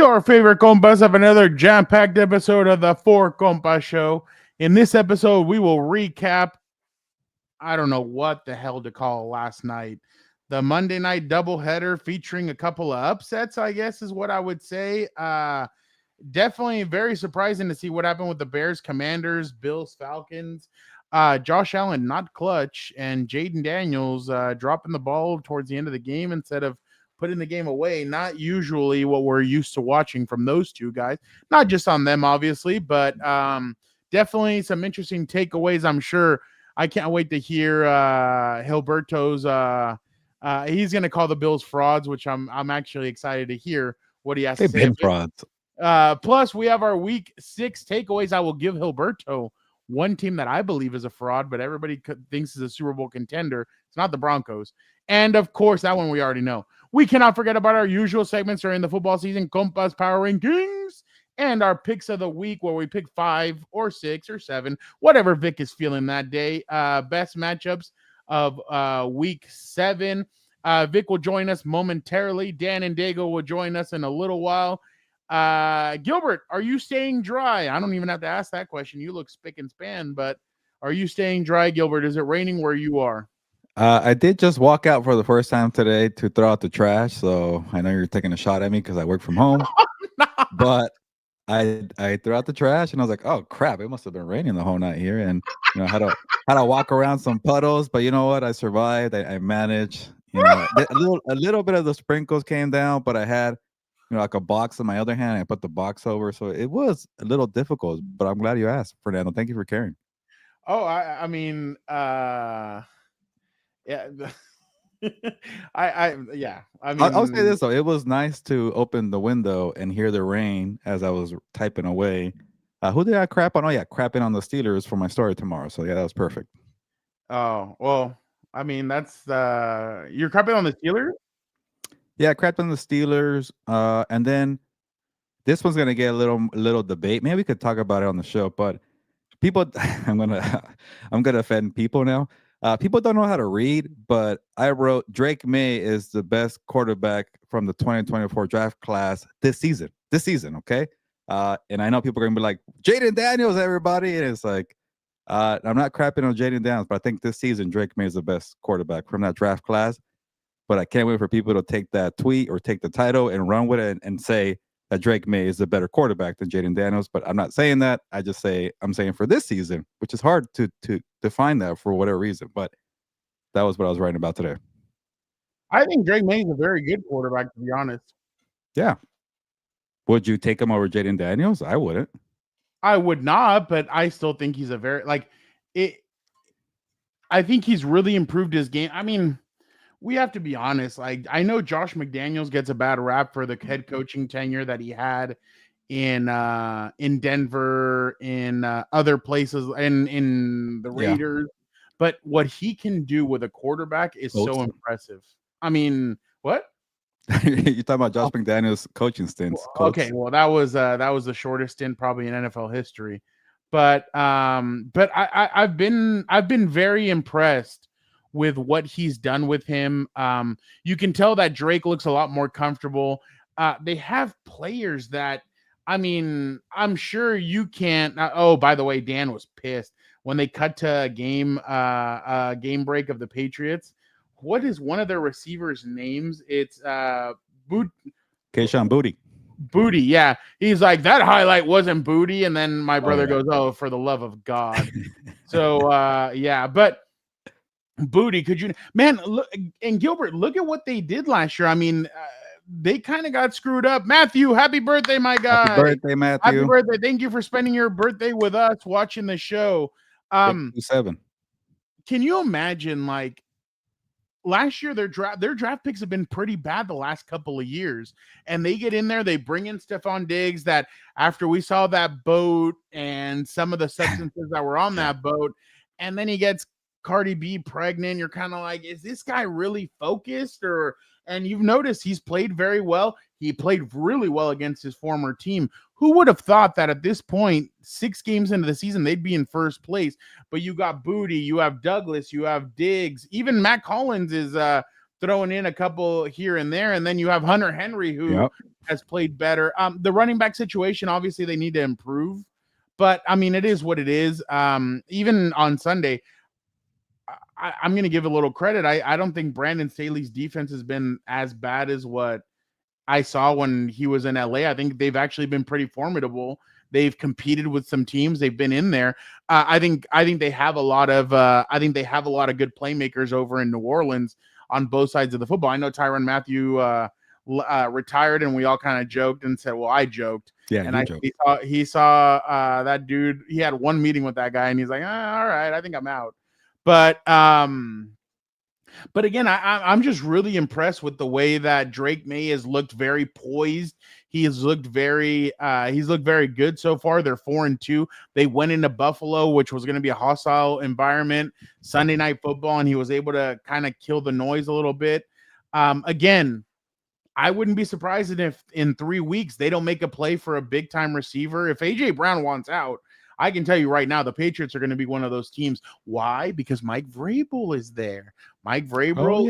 Your favorite compas of another jam-packed episode of the Four Compas show. In this episode, we will recap, I don't know what the hell to call last night. The Monday night doubleheader featuring a couple of upsets, I guess is what I would say. Definitely very surprising to see what happened with the Bears, Commanders, Bills, Falcons. Josh Allen not clutch, and Jayden Daniels dropping the ball towards the end of the game instead of putting the game away. Not usually what we're used to watching from those two guys. Not just on them, obviously, but definitely some interesting takeaways. I'm sure. I can't wait to hear Hilberto's. He's going to call the Bills frauds, which I'm actually excited to hear what he has to say. They've been frauds. Plus, we have our week 6 takeaways. I will give Hilberto one team that I believe is a fraud, but everybody thinks is a Super Bowl contender. It's not the Broncos. And, of course, that one we already know. We cannot forget about our usual segments during the football season, Compas Power Rankings, and our picks of the week where we pick 5 or 6 or 7, whatever Vic is feeling that day. Best matchups of week 7. Vic will join us momentarily. Dan and Dago will join us in a little while. Gilbert, are you staying dry? I don't even have to ask that question. You look spick and span, but are you staying dry, Gilbert? Is it raining where you are? I did just walk out for the first time today to throw out the trash, so I know you're taking a shot at me because I work from home. But I threw out the trash and I was like, oh crap, it must have been raining the whole night here, and had to walk around some puddles, but you know what? I survived. I managed. A little bit of the sprinkles came down, but I had like a box in my other hand. I put the box over, so it was a little difficult. But I'm glad you asked, Fernando. Thank you for caring. Oh, I mean, yeah. I mean, I'll say this though, it was nice to open the window and hear the rain as I was typing away. Who did I crap on? Oh yeah, crapping on the Steelers for my story tomorrow. So yeah, that was perfect. Oh well, I mean that's you're crapping on the Steelers. Yeah, crapped on the Steelers, and then this one's gonna get a little debate. Maybe we could talk about it on the show, but people, I'm gonna offend people now. People don't know how to read, but I wrote Drake May is the best quarterback from the 2024 draft class this season. Okay? And I know people are going to be like, Jayden Daniels, everybody. And it's like, I'm not crapping on Jayden Daniels, but I think this season Drake May is the best quarterback from that draft class. But I can't wait for people to take that tweet or take the title and run with it and say that Drake May is a better quarterback than Jayden Daniels, but I'm not saying that. I'm saying for this season, which is hard to define that for whatever reason. But that was what I was writing about today. I think Drake May is a very good quarterback, to be honest. Yeah. Would you take him over Jayden Daniels? I wouldn't. I would not, but I still think he's a very I think he's really improved his game. I mean, we have to be honest. Like, I know Josh McDaniels gets a bad rap for the head coaching tenure that he had in Denver, in other places, and in the Raiders. Yeah. But what he can do with a quarterback is so impressive. I mean, what? You're talking about Josh McDaniels' coaching stints. Okay, well, that was the shortest stint probably in NFL history. But I've been very impressed with what he's done with him. You can tell that Drake looks a lot more comfortable. They have players that, I mean, I'm sure you can't. Oh, by the way, Dan was pissed when they cut to a game break of the Patriots. What is one of their receivers' names? It's Kayshon Boutte. Booty, yeah. He's like, that highlight wasn't Booty. And then my brother goes, oh, for the love of God. So, yeah. But Booty, could you, man, look, and Gilbert, look at what they did last year. I mean, they kind of got screwed up. Matthew, happy birthday, my guy. Happy birthday, Matthew. Happy birthday. Thank you for spending your birthday with us watching the show. 7. Can you imagine, like, last year their draft picks have been pretty bad the last couple of years, and they get in there, they bring in Stephon Diggs, that after we saw that boat and some of the substances that were on that boat, and then he gets Cardi B pregnant. You're kind of like, is this guy really focused? And you've noticed he's played very well. He played really well against his former team. Who would have thought that at this point, 6 games into the season, they'd be in first place? But you got Booty, you have Douglas, you have Diggs, even Matt Collins is throwing in a couple here and there, and then you have Hunter Henry who Yep. has played better. The running back situation, obviously, they need to improve, but I mean, it is what it is. Even on Sunday, I'm going to give a little credit. I don't think Brandon Staley's defense has been as bad as what I saw when he was in LA. I think they've actually been pretty formidable. They've competed with some teams. They've been in there. I think they have a lot of good playmakers over in New Orleans on both sides of the football. I know Tyrann Mathieu retired, and we all kind of joked and said, "Well, I joked." Yeah, And he saw that dude. He had one meeting with that guy, and he's like, "All right, I think I'm out." But again, I'm just really impressed with the way that Drake May has looked very poised. He's looked very good so far. They're 4-2. They went into Buffalo, which was going to be a hostile environment, Sunday Night Football, and he was able to kind of kill the noise a little bit. Again, I wouldn't be surprised if in 3 weeks they don't make a play for a big time receiver. If AJ Brown wants out, I can tell you right now, the Patriots are going to be one of those teams. Why? Because Mike Vrabel is there. Mike Vrabel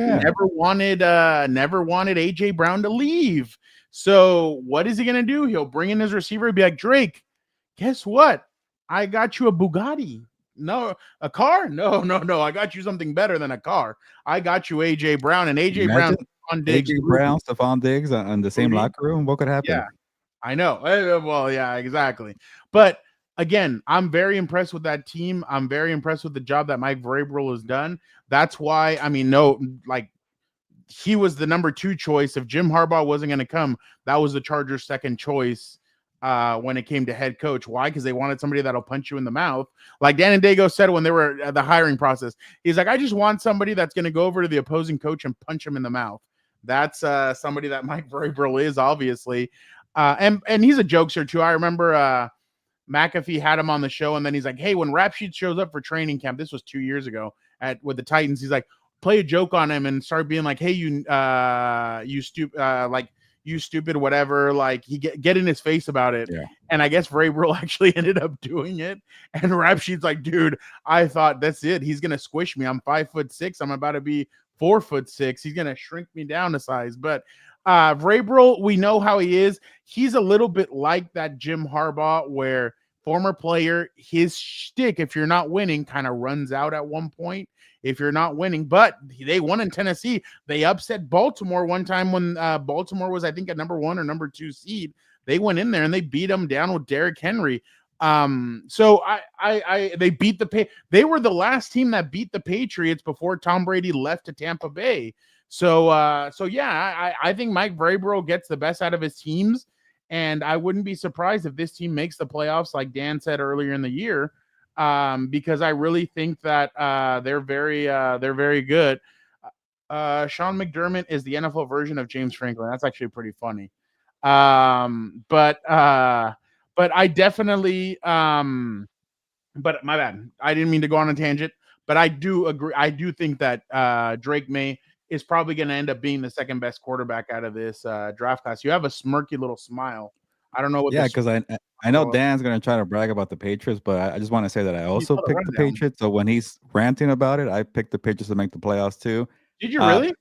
never wanted AJ Brown to leave. So what is he going to do? He'll bring in his receiver and be like, Drake, guess what? I got you a Bugatti. No, a car? No. I got you something better than a car. I got you AJ Brown, and AJ Brown, Stephon Diggs, Stephon Diggs on the same locker room. What could happen? Yeah, I know. Well, yeah, exactly. But again, I'm very impressed with that team. I'm very impressed with the job that Mike Vrabel has done. That's why, I mean, he was the number 2 choice. If Jim Harbaugh wasn't going to come, that was the Chargers' second choice when it came to head coach. Why? Because they wanted somebody that'll punch you in the mouth. Like Dan Dago said when they were at the hiring process, he's like, I just want somebody that's going to go over to the opposing coach and punch him in the mouth. That's somebody that Mike Vrabel is, obviously. And he's a jokester, too. I remember McAfee had him on the show, and then he's like, hey, when Rap Sheet shows up for training camp, this was 2 years ago with the Titans, he's like, play a joke on him and start being like, hey, you stupid, whatever, like he get in his face about it. Yeah. And I guess Vrabel actually ended up doing it. And Rap Sheet's like, dude, I thought that's it. He's going to squish me. I'm 5'6". I'm about to be 4'6". He's going to shrink me down a size. But Vrabel, we know how he is. He's a little bit like that Jim Harbaugh, where former player, his shtick, if you're not winning, kind of runs out at one point. If you're not winning, but they won in Tennessee. They upset Baltimore one time when Baltimore was, I think, a number 1 or number 2 seed. They went in there and they beat them down with Derrick Henry. So they beat they were the last team that beat the Patriots before Tom Brady left to Tampa Bay. So yeah, I think Mike Vrabel gets the best out of his teams, and I wouldn't be surprised if this team makes the playoffs, like Dan said earlier in the year. Because I really think that they're very good. Sean McDermott is the NFL version of James Franklin. That's actually pretty funny. But I definitely but my bad. I didn't mean to go on a tangent, but I do agree. I do think that Drake May is probably going to end up being the second best quarterback out of this draft class. You have a smirky little smile. I don't know what. Yeah, because I know Dan's gonna try to brag about the Patriots, but I just want to say that I also picked the Patriots. So when he's ranting about it, I picked the Patriots to make the playoffs too. Did you really?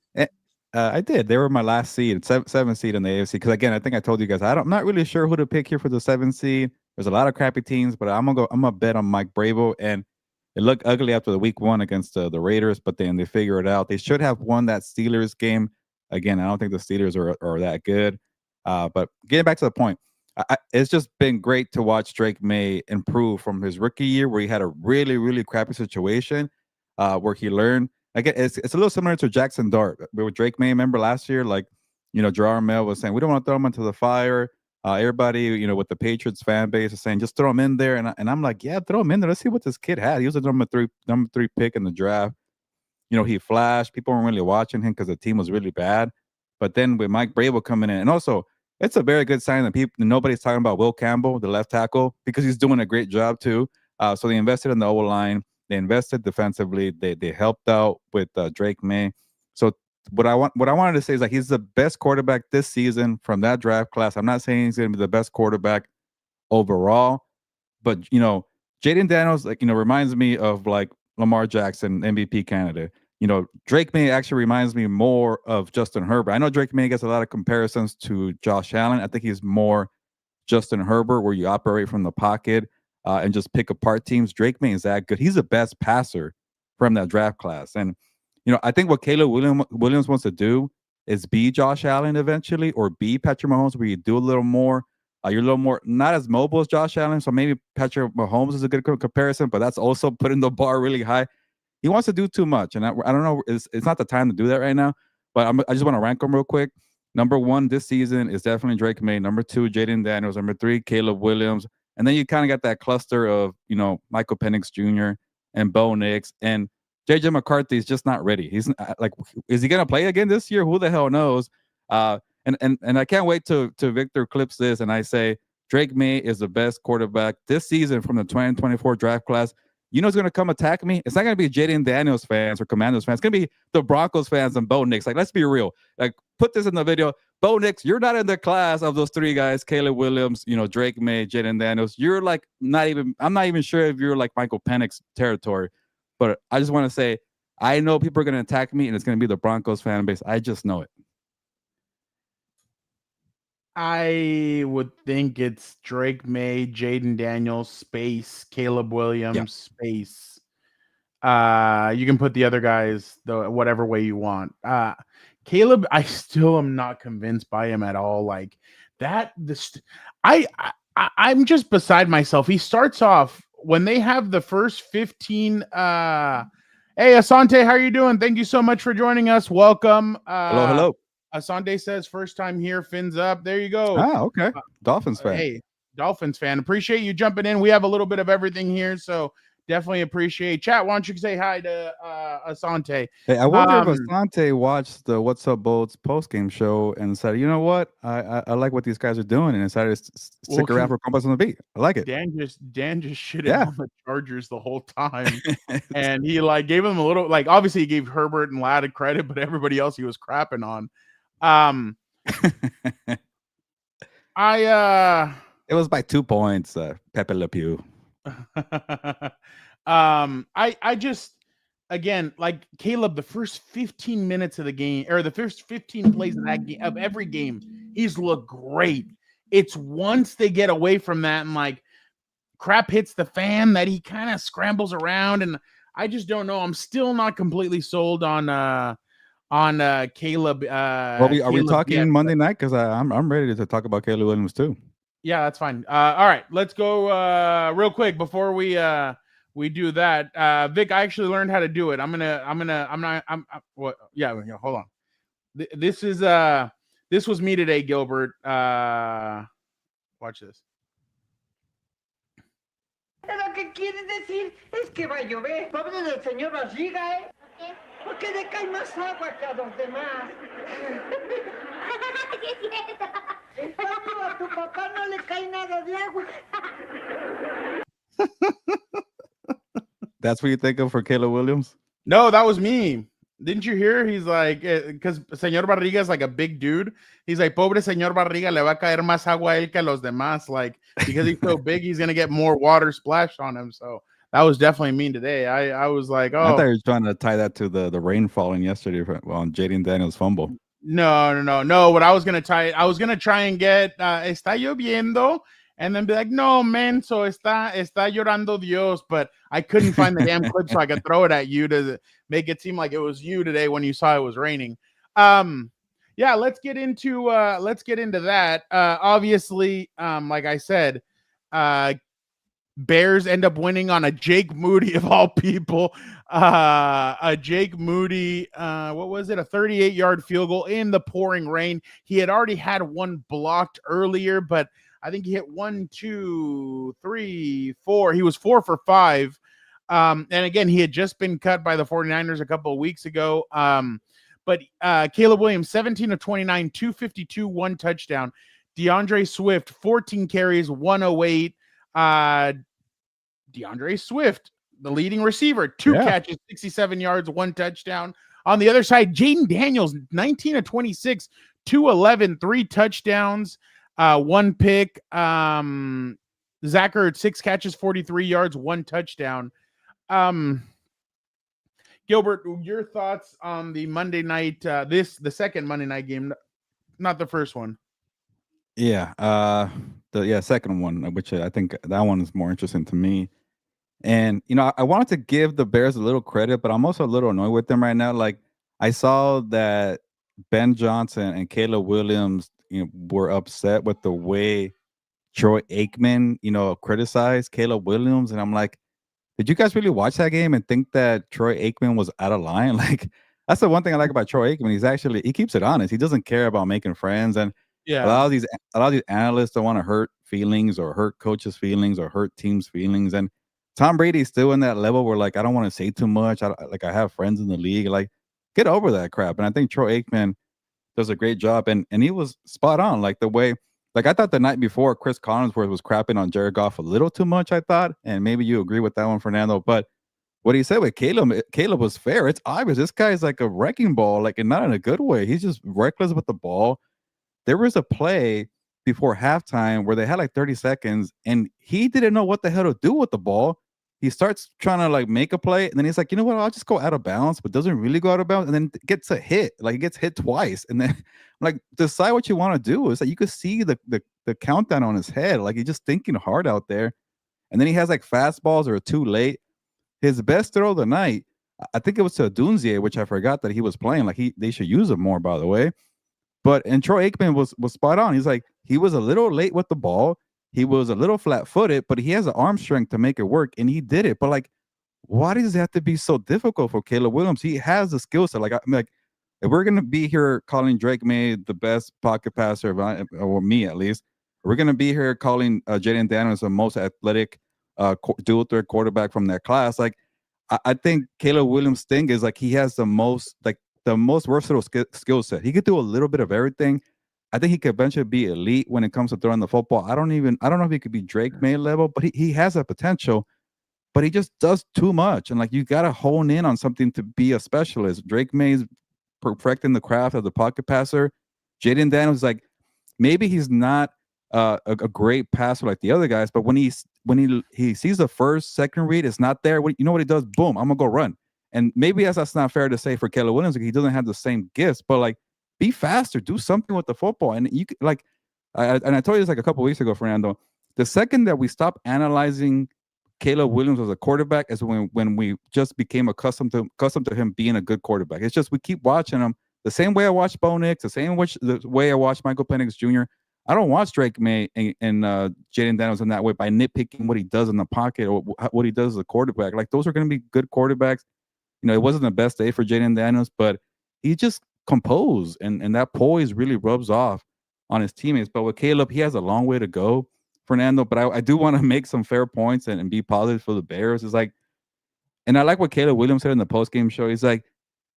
I did. They were my last seed, 7th seed in the AFC. Because again, I think I told you guys I'm not really sure who to pick here for the 7th seed. There's a lot of crappy teams, but I'm gonna bet on Mike Vrabel. And it looked ugly after the week 1 against the Raiders, but then they figure it out. They should have won that Steelers game. Again, I don't think the Steelers are that good. But getting back to the point. It's just been great to watch Drake May improve from his rookie year, where he had a really, really crappy situation, where he learned. Again, it's a little similar to Jackson Dart with Drake May. Remember last year, like, Gerard Mel was saying, we don't want to throw him into the fire. Everybody, with the Patriots fan base is saying, just throw him in there. And I'm like, yeah, throw him in there. Let's see what this kid had. He was a number three pick in the draft. He flashed. People weren't really watching him because the team was really bad. But then with Mike Vrabel coming in, and also, it's a very good sign that nobody's talking about Will Campbell, the left tackle, because he's doing a great job too. So they invested in the O-line. They invested defensively. They helped out with Drake May. So what I wanted to say is, like, he's the best quarterback this season from that draft class. I'm not saying he's going to be the best quarterback overall, but Jayden Daniels, like, reminds me of like Lamar Jackson, MVP candidate. Drake May actually reminds me more of Justin Herbert. I know Drake May gets a lot of comparisons to Josh Allen. I think he's more Justin Herbert, where you operate from the pocket and just pick apart teams. Drake May is that good. He's the best passer from that draft class. And, I think what Caleb Williams wants to do is be Josh Allen eventually, or be Patrick Mahomes, where you do a little more. You're a little more, not as mobile as Josh Allen. So maybe Patrick Mahomes is a good comparison, but that's also putting the bar really high. He wants to do too much. And I don't know, it's not the time to do that right now. But I just want to rank them real quick. Number 1 this season is definitely Drake May. Number 2, Jayden Daniels. Number 3, Caleb Williams. And then you kind of got that cluster of, Michael Penix Jr. and Bo Nix. And JJ McCarthy is just not ready. He's like, is he going to play again this year? Who the hell knows? And I can't wait to Victor clips this and I say Drake May is the best quarterback this season from the 2024 draft class. You know who's going to come attack me? It's not going to be Jayden Daniels fans or Commandos fans. It's going to be the Broncos fans and Bo Nix. Like, let's be real. Like, put this in the video. Bo Nix, you're not in the class of those 3 guys, Caleb Williams, Drake May, Jayden Daniels. You're like I'm not even sure if you're like Michael Penix territory. But I just want to say, I know people are going to attack me, and it's going to be the Broncos fan base. I just know it. I would think it's Drake May, Jayden Daniels, space, Caleb Williams, space. You can put the other guys whatever way you want. Caleb, I still am not convinced by him at all. Like that, I'm just beside myself. He starts off when they have the first 15. Hey, Asante, how are you doing? Thank you so much for joining us. Welcome. Hello. Asante says first time here, fins up. There you go. Okay. Dolphins fan. Hey, Dolphins fan. Appreciate you jumping in. We have a little bit of everything here, so definitely appreciate. Chat, why don't you say hi to Asante? Hey, I wonder if Asante watched the What's Up Bolts post-game show and said, you know what? I like what these guys are doing, and decided to stick around for Compas on the Beat. I like it. Dan just shitted on the Chargers the whole time. And he gave them a little, obviously he gave Herbert and Ladd credit, but everybody else he was crapping on. It was by 2 points, Pepe Le Pew. I just, again, like Caleb, the first 15 minutes of the game, or the first 15 plays of that game, of every game, he's looked great. It's once they get away from that and crap hits the fan that he kind of scrambles around, and I just don't know. I'm still not completely sold on Caleb. Are we talking Monday night? Because I'm ready to talk about Caleb Williams too. Yeah, that's fine. All right, let's go real quick before we do that. Vic, I actually learned how to do it. Hold on. This was me today, Gilbert. Watch this. Lo que quieres decir es que va a llover. Pobre del señor Barriga, ¿eh? Porque le cae más agua que a los demás. A tu papá no le cae nada de agua. That's what you think of for Caleb Williams? No, that was me. Didn't you hear? He's like, because Señor Barriga is like a big dude. He's like, pobre Señor Barriga, le va a caer más agua a él que a los demás. Like, because he's so big, he's going to get more water splashed on him. So that was definitely me today. I was like, oh. I thought you were trying to tie that to the rain falling yesterday on Jayden Daniels' fumble. No. What I was going to try and get, está lloviendo? And then be like, no, man, so está llorando Dios. But I couldn't find the damn clip so I could throw it at you to make it seem like it was you today when you saw it was raining. Yeah, let's get into that. Obviously, like I said, Bears end up winning on a Jake Moody of all people. A Jake Moody, what was it? A 38-yard field goal in the pouring rain. He had already had one blocked earlier, but I think he hit 1, 2, 3, 4. He was 4 for 5. And again, he had just been cut by the 49ers a couple of weeks ago. But Caleb Williams, 17 of 29, 252, 1 touchdown. DeAndre Swift, 14 carries, 108. DeAndre Swift, the leading receiver, 2 catches, 67 yards, 1 touchdown. On the other side, Jayden Daniels, 19 of 26, 211, 3 touchdowns. 1 pick. Zach Ertz, 6 catches, 43 yards, 1 touchdown. Gilbert, your thoughts on the Monday night, the second Monday night game, not the first one. Yeah, the second one, which I think that one is more interesting to me. And I wanted to give the Bears a little credit, but I'm also a little annoyed with them right now. Like I saw that Ben Johnson and Caleb Williams, were upset with the way Troy Aikman, criticized Caleb Williams, and I'm like, did you guys really watch that game and think that Troy Aikman was out of line? Like that's the one thing I like about Troy Aikman. He keeps it honest. He doesn't care about making friends, and a Yeah. lot of these analysts don't want to hurt feelings or hurt coaches' feelings or hurt teams' feelings. And Tom Brady's still in that level where like I don't want to say too much. I have friends in the league. Like get over that crap. And I think Troy Aikman does a great job, and he was spot on. Like the way, like I thought the night before Chris Collinsworth was crapping on Jared Goff a little too much. I thought, and maybe you agree with that one, Fernando. But what he said with Caleb was fair. It's obvious this guy is like a wrecking ball, like and not in a good way. He's just reckless with the ball. There was a play before halftime where they had like 30 seconds, and he didn't know what the hell to do with the ball. He starts trying to like make a play, and then he's like, you know what? I'll just go out of bounds, but doesn't really go out of bounds, and then gets a hit. Like he gets hit twice, and then like decide what you want to do. It's like you could see the countdown on his head, like he's just thinking hard out there. And then he has like fastballs that are too late. His best throw of the night, I think it was to Dunzier, which I forgot that he was playing. Like they should use him more, by the way. And Troy Aikman was spot on. He's like, he was a little late with the ball. He was a little flat-footed, but he has the arm strength to make it work, and he did it. But like, why does it have to be so difficult for Caleb Williams? He has the skill set. Like, if we're gonna be here calling Drake May the best pocket passer, or me at least, we're gonna be here calling Jayden Daniels the most athletic dual threat quarterback from that class. Like, I think Caleb Williams' thing is like he has the most versatile skill set. He could do a little bit of everything. I think he could eventually be elite when it comes to throwing the football. I don't know if he could be Drake May level, but he has that potential. But he just does too much, and like you got to hone in on something to be a specialist. Drake May's perfecting the craft of the pocket passer. Jayden Daniels is like, maybe he's not a great passer like the other guys, but when he sees the first, second read, it's not there. You know what he does? Boom, I'm gonna go run. And maybe that's not fair to say for Caleb Williams. Like he doesn't have the same gifts, but like be faster, do something with the football. And you like, I told you this like a couple weeks ago, Fernando. The second that we stopped analyzing Caleb Williams as a quarterback is when we just became accustomed to him being a good quarterback. It's just we keep watching him the same way I watched Bo Nix, the way I watched Michael Penix Jr. I don't watch Drake May and Jayden Daniels in that way by nitpicking what he does in the pocket or what he does as a quarterback. Like those are going to be good quarterbacks. It wasn't the best day for Jayden Daniels, but he just composed, and that poise really rubs off on his teammates. But with Caleb, he has a long way to go, Fernando. But I do want to make some fair points and be positive for the Bears. It's like, and I like what Caleb Williams said in the postgame show. He's like,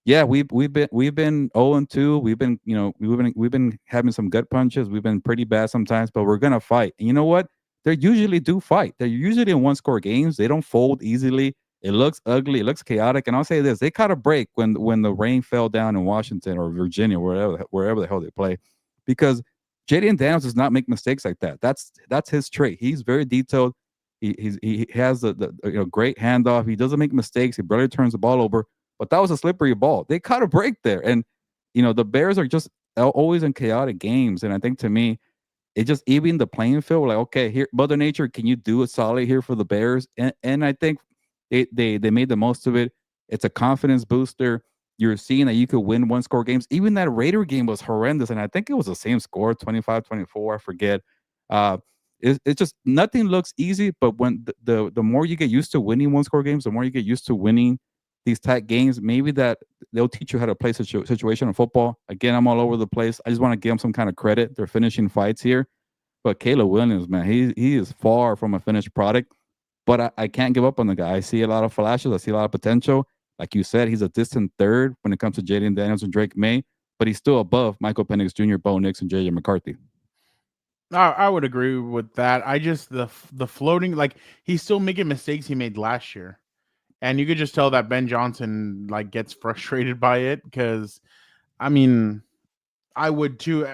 yeah, we've been 0-2. We've been having some gut punches. We've been pretty bad sometimes, but we're gonna fight. And you know what? They usually do fight. They're usually in one-score games. They don't fold easily. It looks ugly. It looks chaotic. And I'll say this: they caught a break when the rain fell down in Washington or Virginia, wherever the hell they play, because Jayden Daniels does not make mistakes like that. That's his trait. He's very detailed. He has the great handoff. He doesn't make mistakes. He barely turns the ball over. But that was a slippery ball. They caught a break there, and the Bears are just always in chaotic games. And I think to me, it just even the playing field. Like, okay, here, Mother Nature, can you do it solid here for the Bears? And I think they made the most of it. It's a confidence booster. You're seeing that you could win one-score games. Even that Raider game was horrendous, and I think it was the same score, 25-24. I forget. It's just nothing looks easy, but when the more you get used to winning one-score games, the more you get used to winning these tight games, maybe that they'll teach you how to play situational football. Again, I'm all over the place. I just want to give them some kind of credit. They're finishing fights here. But Caleb Williams, man, he is far from a finished product. But I can't give up on the guy. I see a lot of flashes. I see a lot of potential. Like you said, he's a distant third when it comes to Jayden Daniels and Drake May, but he's still above Michael Penix Jr., Bo Nix, and J.J. McCarthy. I would agree with that. I just the floating, like he's still making mistakes he made last year. And you could just tell that Ben Johnson like gets frustrated by it because, I mean, I would too.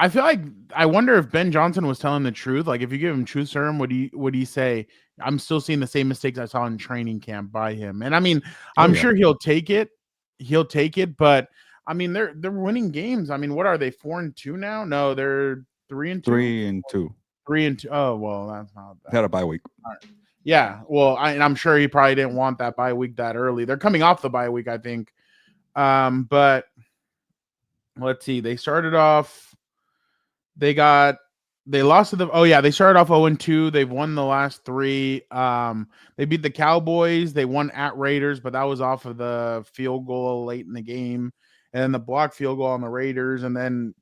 I feel like I wonder if Ben Johnson was telling the truth. Like, if you give him truth serum, would he say, "I'm still seeing the same mistakes I saw in training camp by him"? And I mean, I'm sure he'll take it. He'll take it, but I mean, they're winning games. I mean, what are they, 4-2 now? No, they're 3-2. 3-2. 3-2. Oh well, that's not bad. Had a bye week. Right. Yeah, well, I'm sure he probably didn't want that bye week that early. They're coming off the bye week, I think. But let's see. They started off. They lost to they started off 0-2. They've won the last 3. They beat the Cowboys. They won at Raiders, but that was off of the field goal late in the game, and then the blocked field goal on the Raiders, and then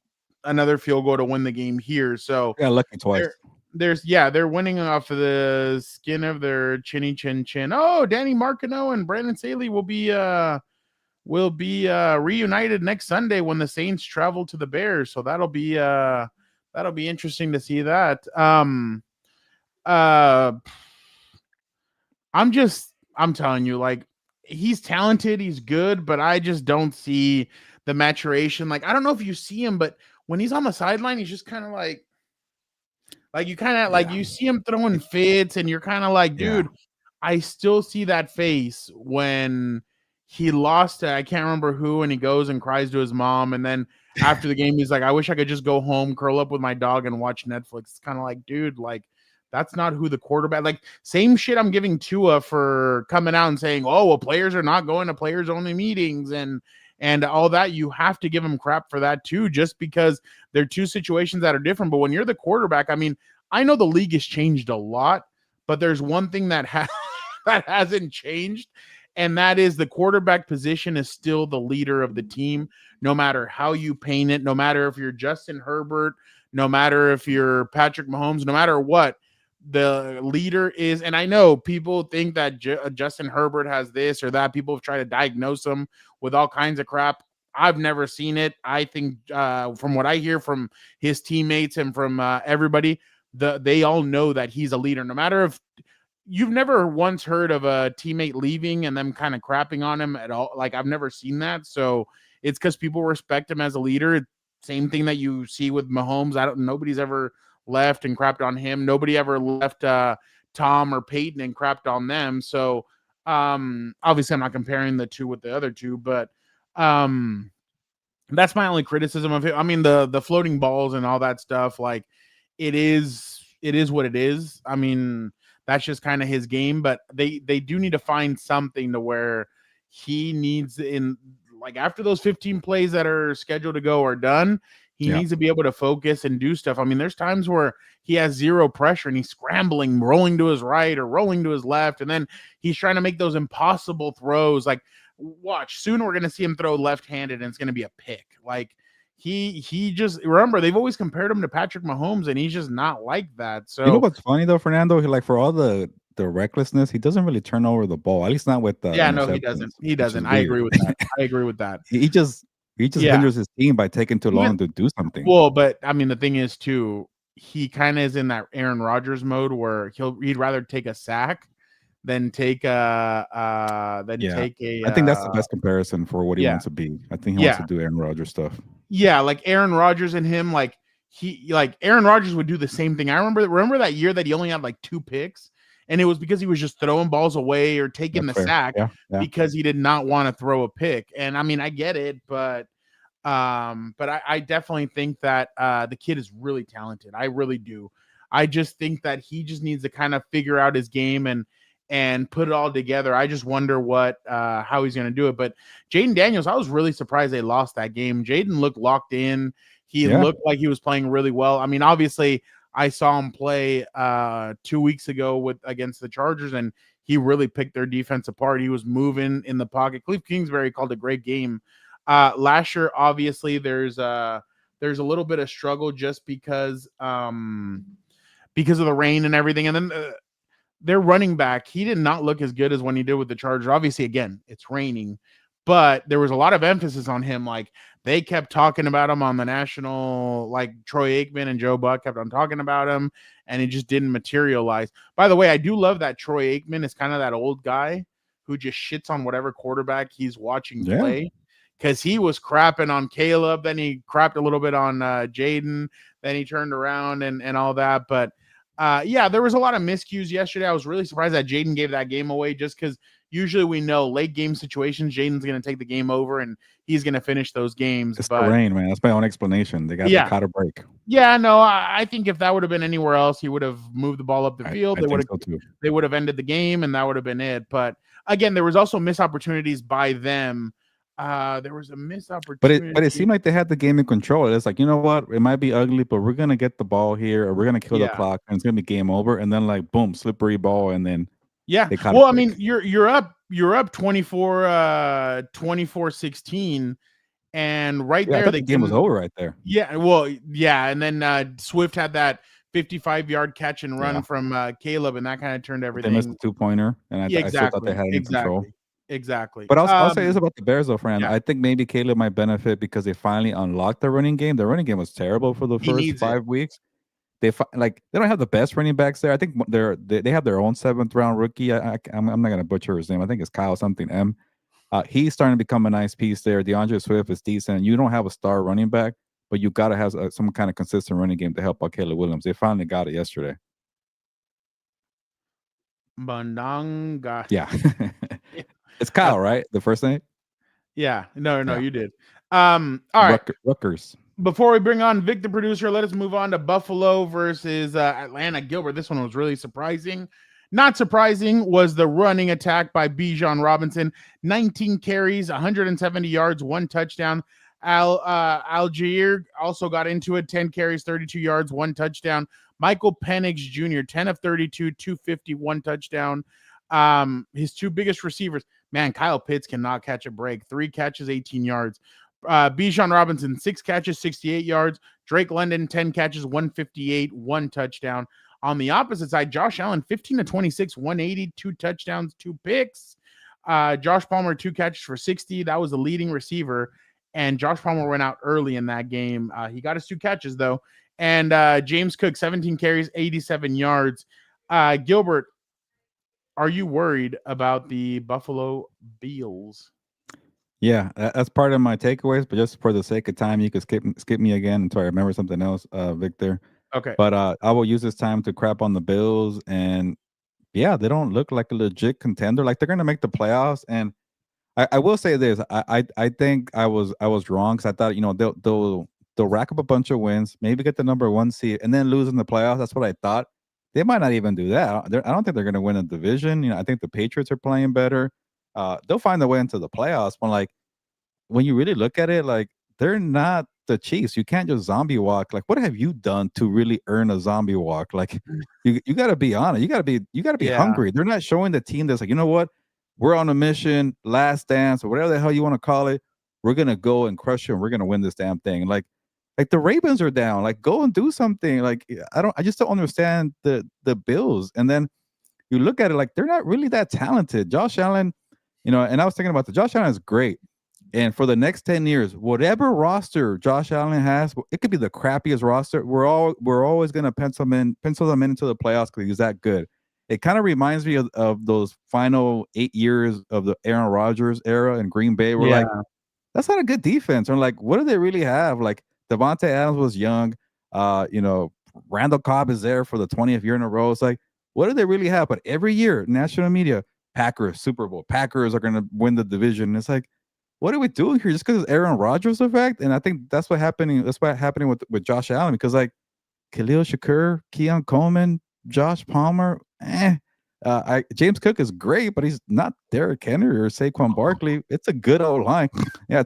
another field goal to win the game here. So lucky twice. They're winning off of the skin of their chinny chin chin. Oh, Danny Marcano and Brandon Staley will be reunited next Sunday when the Saints travel to the Bears. So that'll be interesting to see that. I'm telling you, like, he's talented, he's good, but I just don't see the maturation. Like, I don't know if you see him, but when he's on the sideline, he's just kind of like you see him throwing fits, and you're kind of like, dude, I still see that face when he lost to, I can't remember who, and he goes and cries to his mom, and then after the game, he's like, I wish I could just go home, curl up with my dog, and watch Netflix. It's kind of like, dude, like, that's not who the quarterback, like, same shit I'm giving Tua for coming out and saying, oh, well, players are not going to players-only meetings, and all that. You have to give them crap for that too, just because they're two situations that are different. But when you're the quarterback, I mean, I know the league has changed a lot, but there's one thing that that hasn't changed, and that is the quarterback position is still the leader of the team, no matter how you paint it, no matter if you're Justin Herbert, no matter if you're Patrick Mahomes, no matter what, the leader is. And I know people think that Justin Herbert has this or that. People have tried to diagnose him with all kinds of crap. I've never seen it. I think from what I hear from his teammates and from everybody, they all know that he's a leader. No matter if you've never once heard of a teammate leaving and them kind of crapping on him at all. Like, I've never seen that. So it's because people respect him as a leader. Same thing that you see with Mahomes. Nobody's ever left and crapped on him. Nobody ever left Tom or Peyton and crapped on them. So obviously I'm not comparing the two with the other two, but that's my only criticism of it. I mean, the floating balls and all that stuff, like, it is what it is. I mean, that's just kind of his game, but they do need to find something to where he needs, in like, after those 15 plays that are scheduled to go are done, he needs to be able to focus and do stuff. I mean, there's times where he has zero pressure and he's scrambling, rolling to his right or rolling to his left, and then he's trying to make those impossible throws. Like, watch, soon we're going to see him throw left-handed and it's going to be a pick. Like, he just, remember, they've always compared him to Patrick Mahomes, and he's just not like that. So, you know what's funny though, Fernando? Like, for all the recklessness, he doesn't really turn over the ball. At least not with the no, he doesn't. He doesn't. I agree with that. He just hinders his team by taking too long to do something. Well, but I mean, the thing is too, he kind of is in that Aaron Rodgers mode where he'd rather take a sack than take a I think that's the best comparison for what he wants to be. I think he wants to do Aaron Rodgers stuff. Yeah, like Aaron Rodgers and him, like Aaron Rodgers would do the same thing. I remember that year that he only had like 2 picks, and it was because he was just throwing balls away or taking the sack because he did not want to throw a pick. And I mean, I get it, but I definitely think that the kid is really talented. I really do. I just think that he just needs to kind of figure out his game and put it all together. I just wonder how he's going to do it. But Jayden Daniels, I was really surprised they lost that game. Jayden looked locked in. He looked like he was playing really well. I mean, obviously, I saw him play 2 weeks ago against the Chargers, and he really picked their defense apart. He was moving in the pocket. Cliff Kingsbury called a great game. Last year, obviously, there's a little bit of struggle just because of the rain and everything. And then their running back, he did not look as good as when he did with the Chargers. Obviously, again, it's raining, but there was a lot of emphasis on him. Like, they kept talking about him on the national, like Troy Aikman and Joe Buck kept on talking about him, and it just didn't materialize. By the way, I do love that Troy Aikman is kind of that old guy who just shits on whatever quarterback he's watching play. because he was crapping on Caleb. Then he crapped a little bit on Jayden. Then he turned around and all that. But yeah, there was a lot of miscues yesterday. I was really surprised that Jayden gave that game away, just because usually we know late game situations, Jayden's going to take the game over and he's going to finish those games. It's the rain, man. That's my own explanation. They caught a break. Yeah, no, I think if that would have been anywhere else, he would have moved the ball up the field. They would have ended the game, and that would have been it. But again, there was also missed opportunities by them. There was a missed opportunity. But it seemed like they had the game in control. It's like, you know what? It might be ugly, but we're going to get the ball here, or we're going to kill the clock, and it's going to be game over. And then, like, boom, slippery ball, and then well, I mean, you're up 24-16, and right there the game was over right there. Yeah, well, yeah, and then Swift had that 55-yard catch and run from Caleb, and that kind of turned everything. They missed the 2-pointer, and I still thought they had it in control. Exactly. But I'll say this about the Bears, though, friend. Yeah. I think maybe Caleb might benefit because they finally unlocked the running game. The running game was terrible for the first 5 weeks. They don't have the best running backs there. I think they have their own 7th-round rookie. I'm not gonna butcher his name. I think it's Kyle something M. He's starting to become a nice piece there. DeAndre Swift is decent. You don't have a star running back, but you got to have some kind of consistent running game to help out Caleb Williams. They finally got it yesterday. Bandanga. Yeah. It's Kyle, right? The first name? Yeah. No, you did. All right. Rutgers. Before we bring on Vic, the producer, let us move on to Buffalo versus Atlanta. Gilbert, this one was really surprising. Not surprising was the running attack by Bijan Robinson. 19 carries, 170 yards, 1 touchdown. Algier also got into it. 10 carries, 32 yards, 1 touchdown. Michael Penix Jr., 10 of 32, 250, 1 touchdown. His 2 biggest receivers. Man, Kyle Pitts cannot catch a break. 3 catches, 18 yards. Bijan Robinson, 6 catches, 68 yards. Drake London, 10 catches, 158, 1 touchdown. On the opposite side, Josh Allen, 15 to 26, 180, 2 touchdowns, 2 picks. Josh Palmer, 2 catches for 60. That was the leading receiver. And Josh Palmer went out early in that game. He got his 2 catches, though. And James Cook, 17 carries, 87 yards. Gilbert, are you worried about the Buffalo Bills? Yeah, that's part of my takeaways, but just for the sake of time, you could skip me again until I remember something else, Victor. Okay. But I will use this time to crap on the Bills, and yeah, they don't look like a legit contender. Like, they're going to make the playoffs, and I will say this: I think I was wrong, because I thought, you know, they'll rack up a bunch of wins, maybe get the number 1 seed, and then lose in the playoffs. That's what I thought. They might not even do that. I don't think they're going to win a division. You know, I think the Patriots are playing better. They'll find their way into the playoffs, but like, when you really look at it, like, they're not the Chiefs. You can't just zombie walk. Like, what have you done to really earn a zombie walk? Like, you got to be on it. You got to be hungry. They're not showing the team that's like, you know what, we're on a mission, last dance, or whatever the hell you want to call it. We're gonna go and crush you, and we're gonna win this damn thing. Like the Ravens are down. Like, go and do something. Like, I just don't understand the Bills. And then you look at it, like, they're not really that talented. Josh Allen, you know, and I was thinking about Josh Allen is great. And for the next 10 years, whatever roster Josh Allen has, it could be the crappiest roster. We're always going to pencil them into the playoffs because he's that good. It kind of reminds me of those final 8 years of the Aaron Rodgers era in Green Bay. We're like, that's not a good defense. Or like, what do they really have? Like, Devontae Adams was young. You know, Randall Cobb is there for the 20th year in a row. It's like, what do they really have? But every year, national media, Packers, Super Bowl, Packers are going to win the division. It's like, what are we doing here? Just because it's Aaron Rodgers effect? And I think that's what's happening with Josh Allen, because like Khalil Shakur, Keon Coleman, Josh Palmer, James Cook is great, but he's not Derrick Henry or Saquon Barkley. It's a good old line. Yeah,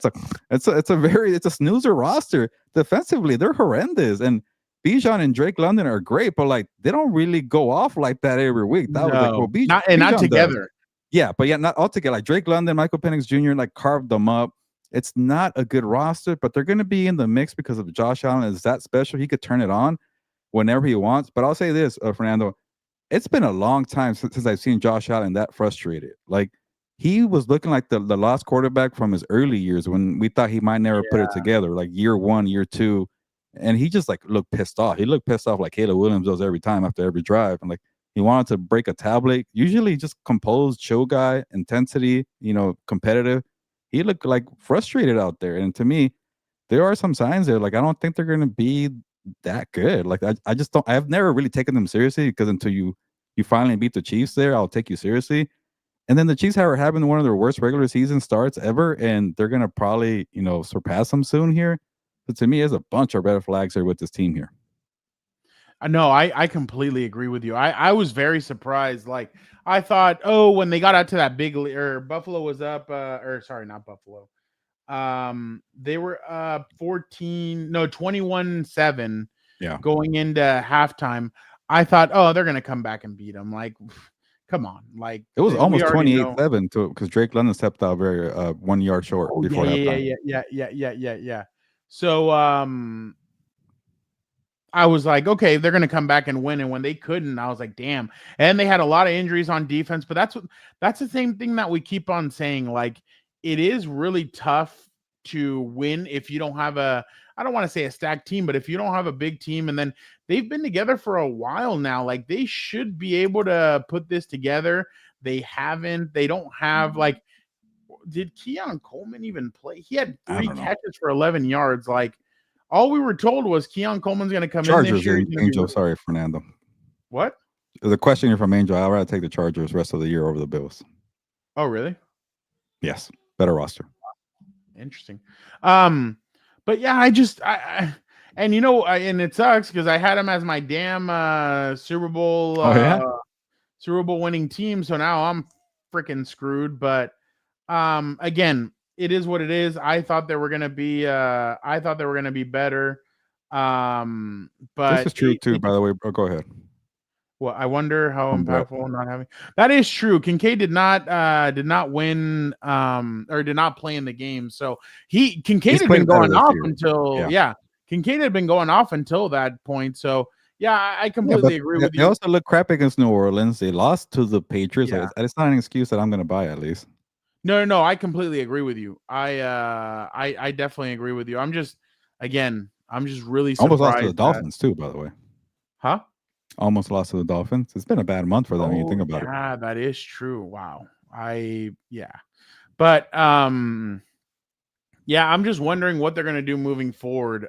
it's a snoozer roster. Defensively, they're horrendous. And Bijan and Drake London are great, but like, they don't really go off like that every week. That was like, well, Bijan, not together. Yeah, but yeah, not all together. Like Drake London, Michael Penix Jr. like carved them up. It's not a good roster, but they're going to be in the mix because of Josh Allen is that special. He could turn it on whenever he wants. But I'll say this, Fernando, it's been a long time since I've seen Josh Allen that frustrated. Like, he was looking like the lost quarterback from his early years when we thought he might never put it together, like year 1, year 2. And he just like looked pissed off. He looked pissed off like Caleb Williams does every time after every drive. And like, he wanted to break a tablet. Usually just composed, chill guy, intensity, you know, competitive. he looked like frustrated out there. And to me, there are some signs there. Like, I don't think they're going to be that good. Like, I just don't. I've never really taken them seriously because until you finally beat the Chiefs there, I'll take you seriously. And then the Chiefs are having one of their worst regular season starts ever, and they're going to probably, surpass them soon here. But to me, there's a bunch of red flags here with this team here. No, I completely agree with you. I was very surprised. Like, I thought, when they got out to that big Buffalo was up, or sorry, not Buffalo. They were 21-7 going into halftime. I thought, they're going to come back and beat them. Like, come on. Like, it was almost 28-7 too, because Drake London stepped out very 1 yard short before halftime. Yeah. So, I was like, okay, they're going to come back and win. And when they couldn't, I was like, damn. And they had a lot of injuries on defense, but that's the same thing that we keep on saying. Like, it is really tough to win if you don't have I don't want to say a stacked team, but if you don't have a big team, and then they've been together for a while now, like they should be able to put this together. They haven't. They don't have did Keon Coleman even play? He had 3 catches for 11 yards. Like, all we were told was Keon Coleman's going to come in this year. Angel, sorry, Fernando. What? The question here from Angel, I'd rather take the Chargers rest of the year over the Bills. Oh, really? Yes. Better roster. Interesting. But yeah, and and it sucks because I had him as my damn Super Bowl Super Bowl winning team. So now I'm freaking screwed. But again, it is what it is. I thought they were gonna be better. But this is true too, by the way. Oh, go ahead. Well, I wonder how impactful not having that is true. Kincaid did not win or did not play in the game. So Kincaid had been going off until Kincaid had been going off until that point. So yeah, I completely agree with you. They also look crap against New Orleans. They lost to the Patriots. Yeah. It's not an excuse that I'm going to buy, at least. No, I completely agree with you. I definitely agree with you. I'm just really surprised. Almost lost to the Dolphins too, by the way. Huh? Almost lost to the Dolphins. It's been a bad month for them. You think about it. Yeah, that is true. Wow. But I'm just wondering what they're going to do moving forward.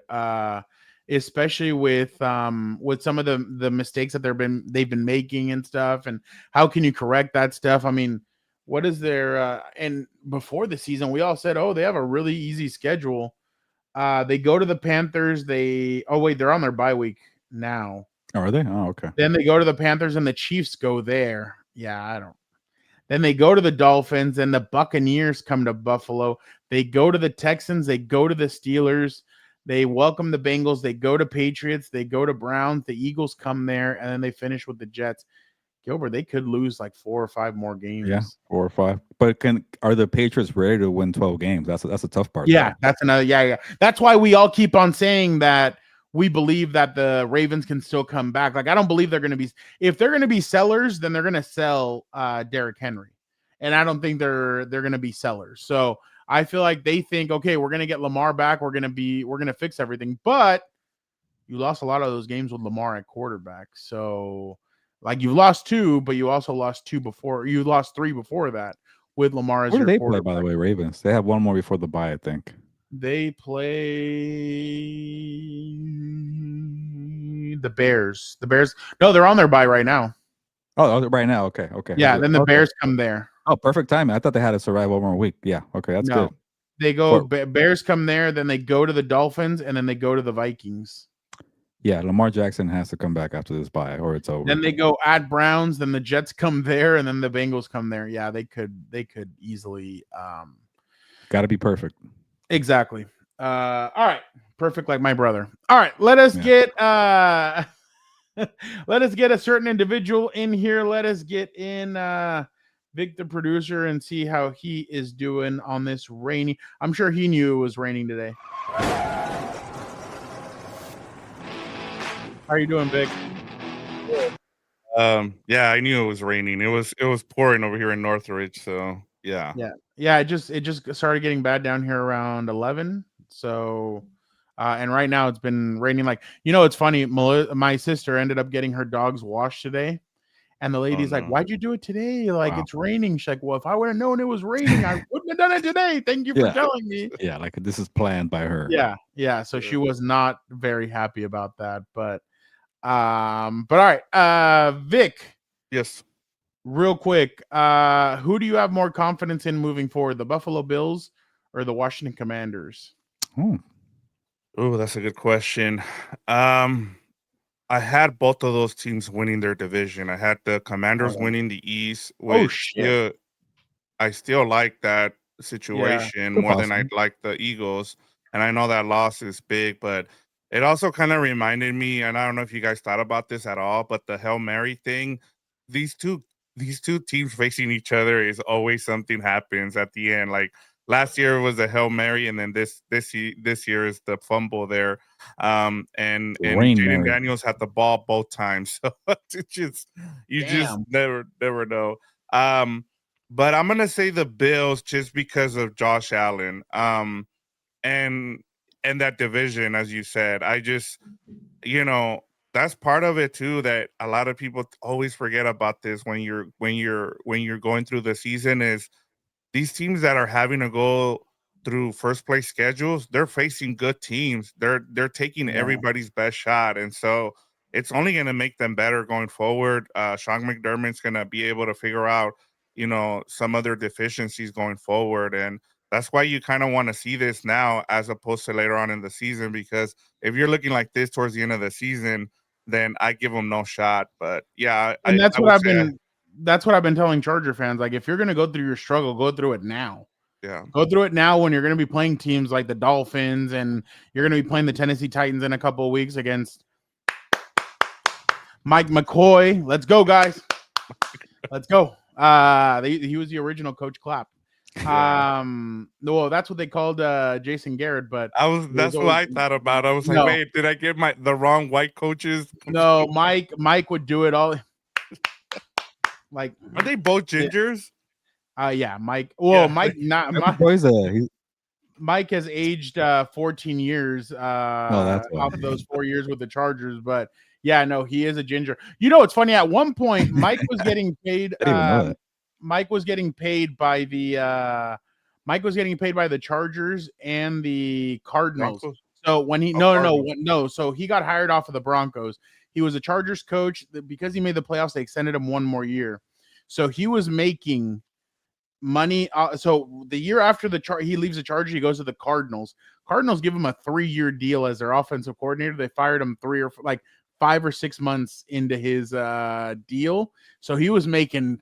Especially with some of the mistakes that they've been making and stuff, and how can you correct that stuff? I mean, what is their and before the season we all said, they have a really easy schedule. They go to the Panthers. They're on their bye week now. Oh, are they? Oh, okay. Then they go to the Panthers and the Chiefs go there. Yeah, Then they go to the Dolphins and the Buccaneers come to Buffalo. They go to the Texans. They go to the Steelers. They welcome the Bengals. They go to Patriots. They go to Browns. The Eagles come there, and then they finish with the Jets. Gilbert, they could lose like 4 or 5 more games. Yeah, 4 or 5. But are the Patriots ready to win 12 games? That's a tough part. Yeah, that's another. Yeah. That's why we all keep on saying that we believe that the Ravens can still come back. Like, I don't believe they're going to be. If they're going to be sellers, then they're going to sell Derrick Henry, and I don't think they're going to be sellers. So I feel like they think, okay, we're going to get Lamar back. We're going to fix everything. But you lost a lot of those games with Lamar at quarterback. So, like, you lost 2, but you also lost 2 before. You lost 3 before that with Lamar as your quarterback. Where do they play, by the way, Ravens? They have one more before the bye, I think. They play the Bears. The Bears. No, they're on their bye right now. Oh, right now. Okay. Yeah, then the Bears come there. Oh, perfect timing. I thought they had to survive one more week. Yeah. Okay, that's good. They go. Bears come there, then they go to the Dolphins, and then they go to the Vikings. Yeah, Lamar Jackson has to come back after this bye, or it's over. Then they go at Browns, then the Jets come there, and then the Bengals come there. Yeah, they could easily. Got to be perfect. Exactly. All right, perfect, like my brother. All right, let us get a certain individual in here. Let us get in Vic, the producer, and see how he is doing on this rainy. I'm sure he knew it was raining today. How are you doing, Vic? Yeah, I knew it was raining. It was pouring over here in Northridge, so yeah. It just started getting bad down here around 11. So, and right now it's been raining. Like, it's funny. My sister ended up getting her dogs washed today, And the lady's like, no. "Why'd you do it today? Like, Wow. it's raining." She's like, "Well, if I would have known it was raining, I wouldn't have done it today. Thank you for Yeah. telling me." Yeah, like this is planned by her. Yeah. So she Yeah. was not very happy about that. But all right. Vic, Yes. real quick, who do you have more confidence in moving forward? The Buffalo Bills or the Washington Commanders? Oh, that's a good question. I had both of those teams winning their division. I had the Commanders winning the East, Oh which shit. I still like that Yeah. situation Still more than possible. I'd like the Eagles. And I know that loss is big, but it also kind of reminded me, and I don't know if you guys thought about this at all, but the Hail Mary thing, these two these two teams facing each other is always something happens at the end. Like last year was a Hail Mary, and then this year is the fumble there. And Rain Jayden Mary. Daniels had the ball both times. So it's just you just Damn. never know. But I'm gonna say the Bills just because of Josh Allen. And that division, as you said, I just, that's part of it too. That a lot of people always forget about this when you're going through the season is these teams that are having to go through first place schedules, they're facing good teams. They're taking everybody's best shot, and so it's only going to make them better going forward. Sean McDermott's going to be able to figure out, some other deficiencies going forward, and that's why you kind of want to see this now as opposed to later on in the season. Because if you're looking like this towards the end of the season, then I give them no shot. But yeah, And I would say, that's what I've been telling Charger fans. Like, if you're gonna go through your struggle, go through it now. yeah. Go through it now when you're going to be playing teams like the Dolphins and you're going to be playing the Tennessee Titans in a couple of weeks against Mike McCoy. Let's go, guys. Let's go. He was the original Coach Clapp. Yeah. No, that's what they called Jason Garrett, but That's what I thought about. I was like, No. wait, did I get the wrong white coaches? no, Mike would do it all. Like, Are they both gingers? yeah, Mike. Well, Yeah. Mike, not Mike. He's Mike has aged 14 years that's why. off of those 4 years with the Chargers, but yeah, no, he is a ginger. You know, it's funny. At one point, Mike was getting paid. I didn't even know that. Mike was getting paid by the Chargers and the Cardinals. Broncos? So when he Cardinals. so he got hired off of the Broncos. He was a Chargers coach because he made the playoffs. They extended him one more year, so he was making money. So the year after he leaves the Chargers, he goes to the Cardinals. Cardinals give him a 3-year deal as their offensive coordinator. They fired him 5 or 6 months into his deal. So he was making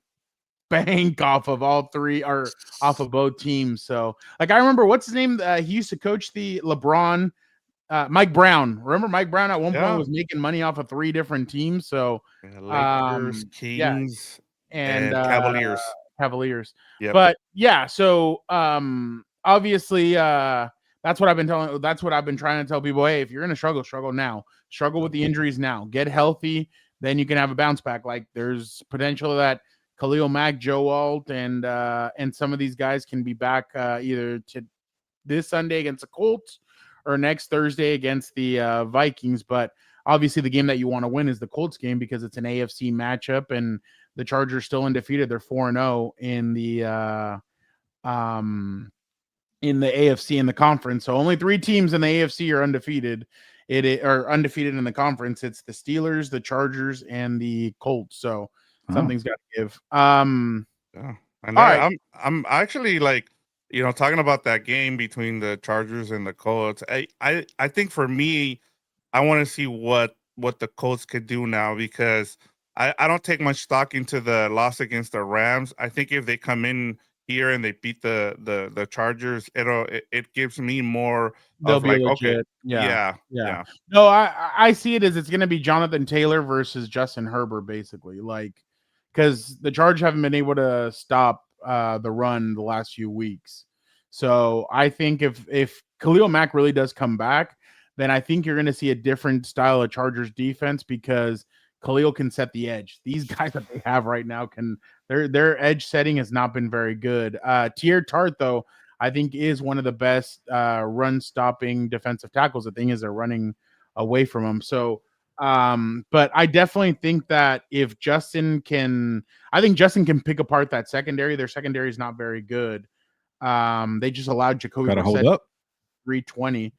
bank off of all three or off of both teams. So like, I remember what's his name? He used to coach the LeBron, Mike Brown. Remember Mike Brown at one point was making money off of 3 different teams. So Lakers, Kings, and Cavaliers. Cavaliers. Yep. But yeah, so obviously that's what I've been trying to tell people. Hey, if you're gonna struggle now. Struggle with the injuries now. Get healthy, then you can have a bounce back. Like, there's potential that Khalil Mack, Joe Alt, and some of these guys can be back either to this Sunday against the Colts or next Thursday against the Vikings. But obviously the game that you want to win is the Colts game because it's an AFC matchup and the Chargers still undefeated. They're 4-0 in the AFC in the conference. So only 3 teams in the AFC are undefeated. Are undefeated in the conference. It's the Steelers, the Chargers, and the Colts. So something's got to give. Yeah. And I'm actually like, talking about that game between the Chargers and the Colts. I think for me, I want to see what the Colts could do now because I don't take much stock into the loss against the Rams. I think if they come in here and they beat the Chargers, it gives me more. They'll be like, legit. okay, yeah. No, I see it as it's going to be Jonathan Taylor versus Justin Herbert, basically. Like, because the Chargers haven't been able to stop the run the last few weeks. So I think if Khalil Mack really does come back, then I think you're going to see a different style of Chargers defense because Khalil can set the edge. These guys that they have right now their edge setting has not been very good. Tier Tart, though, I think is one of the best run stopping defensive tackles. The thing is they're running away from him. So But I definitely think that if Justin can pick apart that secondary. Their secondary is not very good. They just allowed Jacoby Gotta hold Brissett up. 320.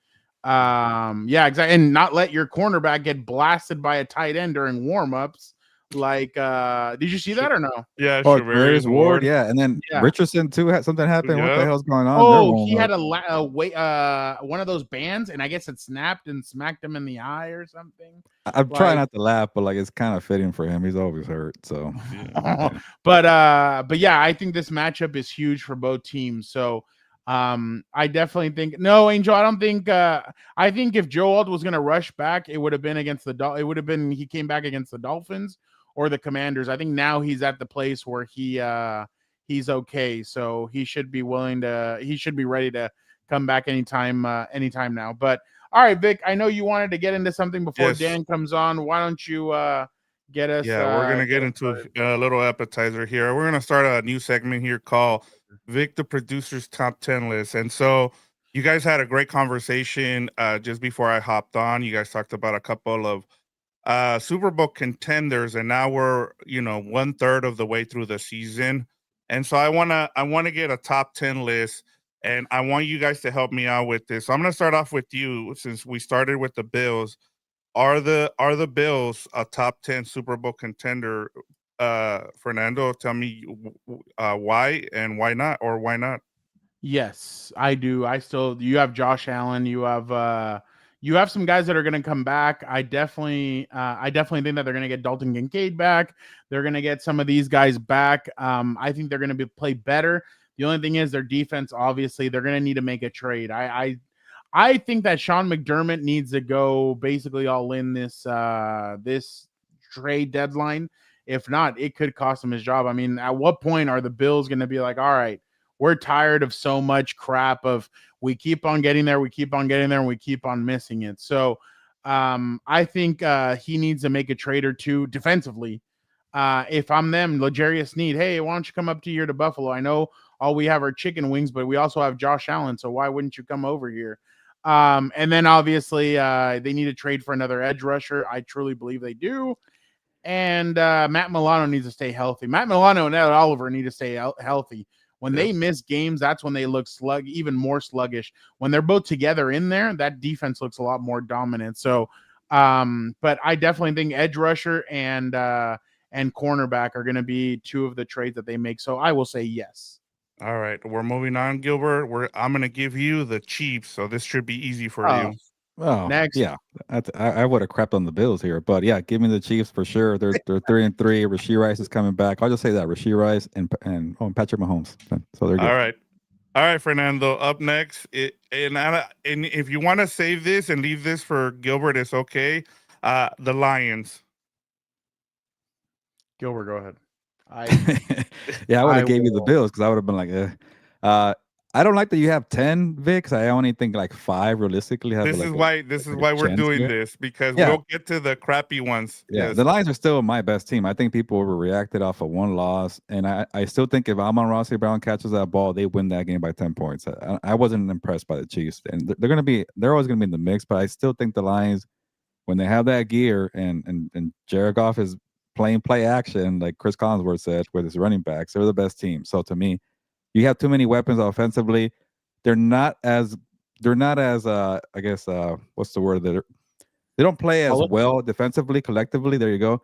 Yeah, exactly. And not let your cornerback get blasted by a tight end during warmups. Like, did you see that or no? Yeah, Oh, Shavarius Ward. yeah, and then Yeah. Richardson too had something happen. What the Yep. hell's going on? Oh, he had one of those bands, and I guess it snapped and smacked him in the eye or something. I'm trying not to laugh, but like it's kind of fitting for him. He's always hurt, so. Yeah. But yeah, I think this matchup is huge for both teams. So I definitely think no, Angel. I don't think. I think if Joe Alt was going to rush back, it would have been against he came back against the Dolphins or the Commanders. I think now he's at the place where he's okay, so he should be ready to come back anytime now. But all right, Vic, I know you wanted to get into something before Dan comes on. Why don't you get us? Yeah, we're gonna get into a little appetizer here. We're gonna start a new segment here called Vic the Producer's Top 10 List. And so you guys had a great conversation just before I hopped on. You guys talked about a couple of Super Bowl contenders, and now we're 1/3 of the way through the season. And so I wanna get a top 10 list, and I want you guys to help me out with this. So I'm gonna start off with you since we started with the Bills. Are the Bills a top 10 Super Bowl contender? Fernando, tell me why and why not, or why not? Yes, I do. You have Josh Allen, you have some guys that are going to come back. I definitely think that they're going to get Dalton Kincaid back. They're going to get some of these guys back. I think they're going to play better. The only thing is their defense. Obviously, they're going to need to make a trade. I think that Sean McDermott needs to go basically all in this trade deadline. If not, it could cost him his job. I mean, at what point are the Bills going to be like, all right, we're tired of so much crap of we keep on getting there, and we keep on missing it. So I think he needs to make a trade or two defensively. If I'm them, L'Jarius Sneed, hey, why don't you come up to Buffalo? I know all we have are chicken wings, but we also have Josh Allen, so why wouldn't you come over here? And then obviously they need to trade for another edge rusher. I truly believe they do. And Matt Milano needs to stay healthy. Matt Milano and Ed Oliver need to stay healthy. When they miss games, that's when they look even more sluggish. When they're both together in there, that defense looks a lot more dominant. So, but I definitely think edge rusher and cornerback are going to be two of the trades that they make. So I will say yes. All right, we're moving on, Gilbert. I'm going to give you the Chiefs, so this should be easy for you. Oh, next. Yeah, I would have crapped on the Bills here, but yeah, give me the Chiefs for sure. They're 3-3. Rashee Rice is coming back. I'll just say that Rashee Rice and Patrick Mahomes. So they're good. All right, Fernando. Up next, and if you want to save this and leave this for Gilbert, it's okay. The Lions. Gilbert, go ahead. I would have gave you the Bills because I would have been like, I don't like that you have 10, Vic. I only think like 5 realistically. This is why we're doing this, because we'll get to the crappy ones. Yeah, yes. The Lions are still my best team. I think people overreacted off of one loss, and I still think if Amon-Ra St. Brown catches that ball, they win that game by 10 points. I wasn't impressed by the Chiefs, and they're always gonna be in the mix. But I still think the Lions, when they have that gear and Jared Goff is playing play action, like Chris Collinsworth said, with his running backs, they're the best team. So to me, you have too many weapons offensively. They're not as I guess what's the word, they don't play as well defensively collectively. There you go.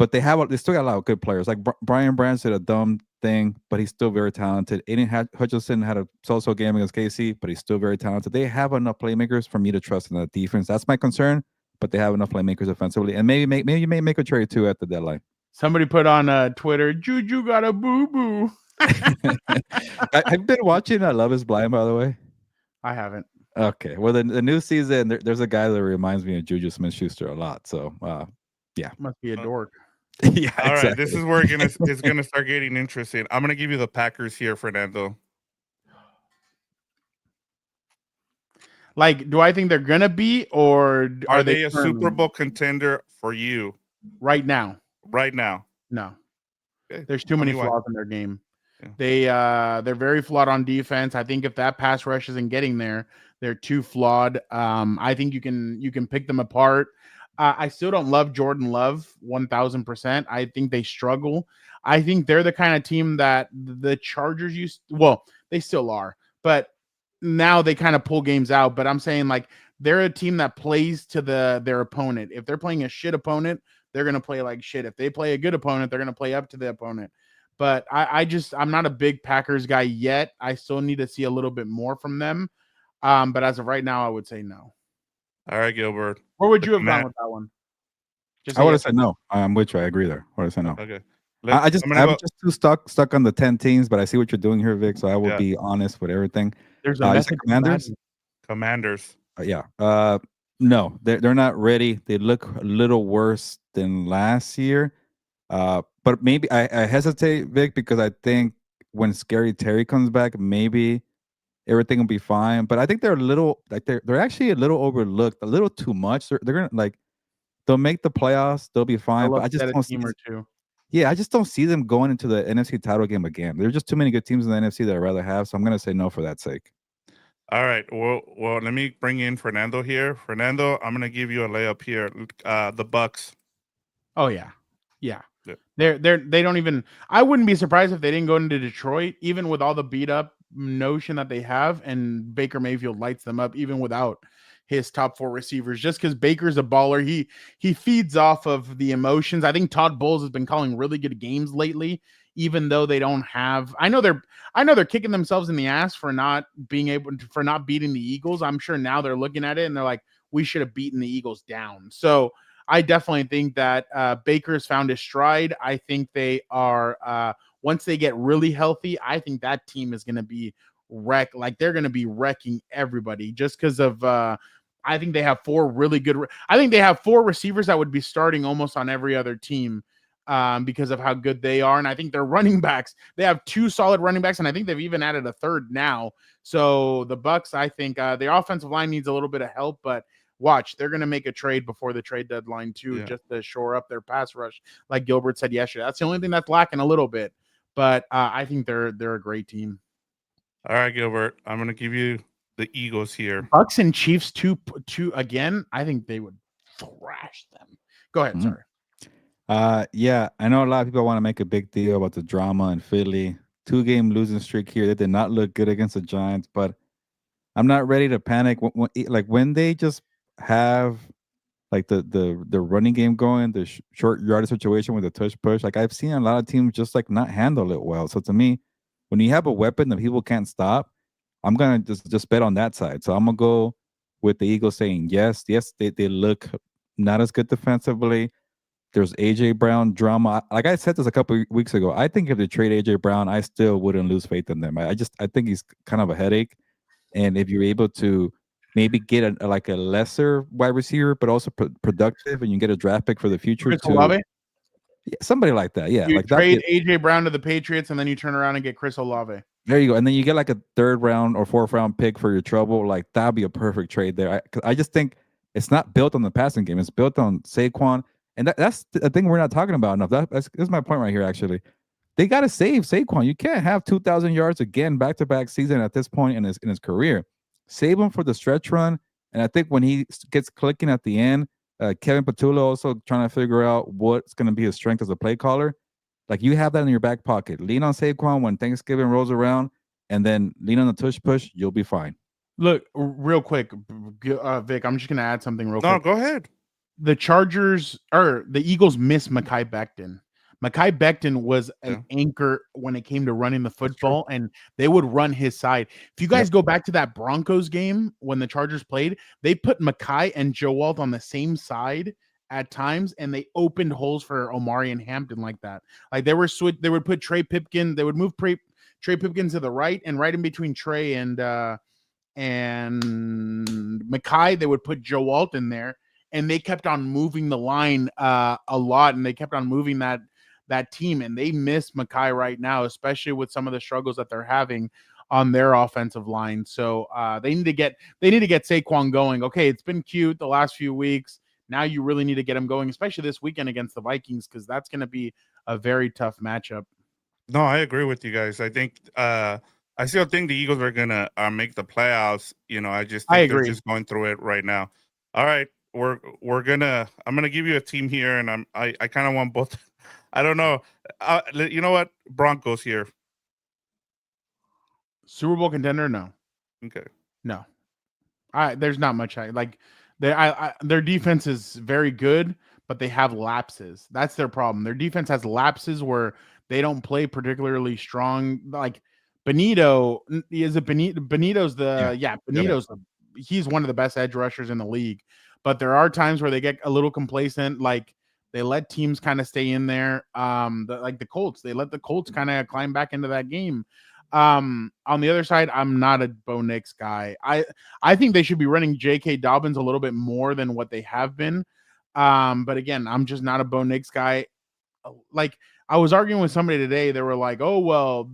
But they still got a lot of good players. Like Brian Branch did a dumb thing, but he's still very talented. Aiden Hutchinson had a so-so game against KC, but he's still very talented. They have enough playmakers for me to trust in that defense. That's my concern. But they have enough playmakers offensively, and maybe you may make a trade too at the deadline. Somebody put on Twitter, Juju got a boo-boo. I've been watching Love is Blind, by the way. I haven't. Okay. Well, the new season, there's a guy that reminds me of Juju Smith-Schuster a lot. So, yeah. Must be a dork. Yeah, all right. This is where it's gonna start getting interesting. I'm gonna give you the Packers here, Fernando. Like, do I think they're gonna be, or are they a Super Bowl contender for you right now? Right now, no. Okay. There's too many flaws in their game. Yeah. They're very flawed on defense. I think if that pass rush isn't getting there, they're too flawed. I think you can pick them apart. I still don't love Jordan Love 1000%. I think they struggle. I think they're the kind of team that the Chargers used. Well, they still are, but now they kind of pull games out. But I'm saying like they're a team that plays to their opponent. If they're playing a shit opponent, they're gonna play like shit. If they play a good opponent, they're gonna play up to the opponent. But I'm not a big Packers guy yet. I still need to see a little bit more from them. But as of right now, I would say no. All right, Gilbert. Where would you have gone with that one? I would have said no. I'm with you. I agree there. I would have said no. Okay. I'm just too stuck on the 10 teams, but I see what you're doing here, Vic. So I will be honest with everything. There's a method. Commanders. No, they're not ready. They look a little worse than last year. But maybe I hesitate, Vic, because I think when Scary Terry comes back, maybe everything will be fine. But I think they're a little like they're actually a little overlooked, a little too much. They're gonna like they'll make the playoffs, they'll be fine. But I just don't see. Yeah, I just don't see them going into the NFC title game again. There's just too many good teams in the NFC that I'd rather have. So I'm gonna say no for that sake. All right. Well, let me bring in Fernando here. Fernando, I'm gonna give you a layup here. The Bucks. Oh yeah. They don't even. I wouldn't be surprised if they didn't go into Detroit, even with all the beat up notion that they have, and Baker Mayfield lights them up, even without his top 4 receivers. Just because Baker's a baller, he feeds off of the emotions. I think Todd Bowles has been calling really good games lately, even though they don't have. I know they're kicking themselves in the ass for not being able to, for not beating the Eagles. I'm sure now they're looking at it and they're like, we should have beaten the Eagles down. So I definitely think that Baker's found his stride. I think they are once they get really healthy, I think that team is going to be wrecked. Like they're going to be wrecking everybody just because of. I think they have 4 really good. I think they have 4 receivers that would be starting almost on every other team because of how good they are. And I think their running backs, they have 2 solid running backs, and I think they've even added a third now. So the Bucks, I think the offensive line needs a little bit of help, but watch, they're going to make a trade before the trade deadline too, just to shore up their pass rush, like Gilbert said yesterday. That's the only thing that's lacking a little bit, but I think they're a great team. All right, Gilbert, I'm going to give you the Eagles here. Bucks and Chiefs two again. I think they would thrash them. Go ahead. Sorry. Yeah, I know a lot of people want to make a big deal about the drama in Philly. 2-game losing streak here. They did not look good against the Giants, but I'm not ready to panic. When they just have like the running game going, the short yardage situation with the touch push. Like I've seen a lot of teams just like not handle it well. So to me, when you have a weapon that people can't stop, I'm gonna just bet on that side. So I'm gonna go with the Eagles saying yes, they look not as good defensively. There's AJ Brown drama. Like I said this a couple of weeks ago, I think if they trade AJ Brown, I still wouldn't lose faith in them. I think he's kind of a headache. And if you're able to maybe get a lesser wide receiver, but also productive, and you get a draft pick for the future too. Somebody like that, yeah. You like trade AJ Brown to the Patriots, and then you turn around and get Chris Olave. There you go, and then you get like a 3rd round or 4th round pick for your trouble. Like that'd be a perfect trade there. I just think it's not built on the passing game; it's built on Saquon, and that's the thing we're not talking about enough. That's my point right here. Actually, they got to save Saquon. You can't have 2,000 yards again back-to-back season at this point in his career. Save him for the stretch run, and I think when he gets clicking at the end. Kevin Patullo also trying to figure out what's going to be his strength as a play caller. Like you have that in your back pocket. Lean on Saquon when Thanksgiving rolls around, and then lean on the tush push. You'll be fine. Look, real quick, Vic, I'm just going to add something real quick. No, go ahead. The Eagles miss Mekhi Becton. Mekhi Becton was an anchor when it came to running the football, and they would run his side. If you guys go back to that Broncos game when the Chargers played, they put Mekhi and Joe Alt on the same side at times, and they opened holes for Omari and Hampton like that. Like they would put Trey Pipkin. They would move Trey Pipkin to the right, and right in between Trey and Mekhi, they would put Joe Alt in there, and they kept on moving the line a lot, and they kept on moving that team, and they miss Mekhi right now, especially with some of the struggles that they're having on their offensive line. So they need to get Saquon going. Okay, it's been cute the last few weeks. Now you really need to get him going, especially this weekend against the Vikings, because that's going to be a very tough matchup. No, I agree with you guys. I think I still think the Eagles are gonna make the playoffs. You know, I just think they're just going through it right now. All right, I'm gonna give you a team here, and I kind of want both. I don't know. You know what? Broncos here. Super Bowl contender? No, Okay. no. There's not much. Their defense is very good, but they have lapses. That's their problem. Their defense has lapses where they don't play particularly strong. Like Benito, is it Benito? Benito's Yep. Benito's he's one of the best edge rushers in the league. But there are times where they get a little complacent, like they let teams kind of stay in there. Like the Colts, they let the Colts kind of climb back into that game. On the other side, I'm not a Bo Nix guy. I think they should be running J.K. Dobbins a little bit more than what they have been. But again, I'm just not a Bo Nix guy. Like I was arguing with somebody today, they were like, "Oh well,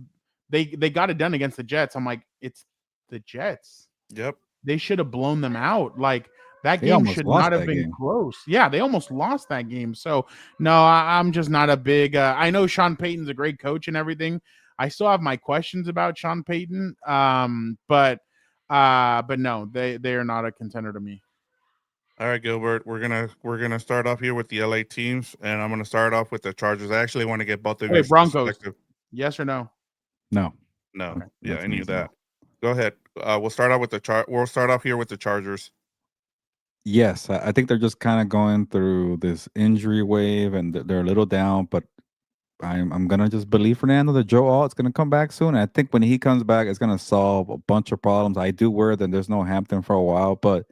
they got it done against the Jets." I'm like, "It's the Jets. Yep. They should have blown them out. Like that They game almost should lost not have that been game. close. Yeah, they almost lost that game. So no, I'm just not a big. I know Sean Payton's a great coach and everything. I still have my questions about Sean Payton. But no, they are not a contender to me. All right, Gilbert. We're gonna start off here with the LA teams, and I'm gonna start off with the Chargers. I actually want to get both of your Wait, Broncos. perspective. Yes or no? No. No. Okay. Yeah, That's I knew easy. that. Go ahead. We'll start out with We'll start off here with the Chargers. Yes, I think they're just kind of going through this injury wave, and they're a little down. But I'm gonna just believe Fernando that Joe Alt's gonna come back soon. I think when he comes back, it's gonna solve a bunch of problems. I do worry that there's no Hampton for a while, but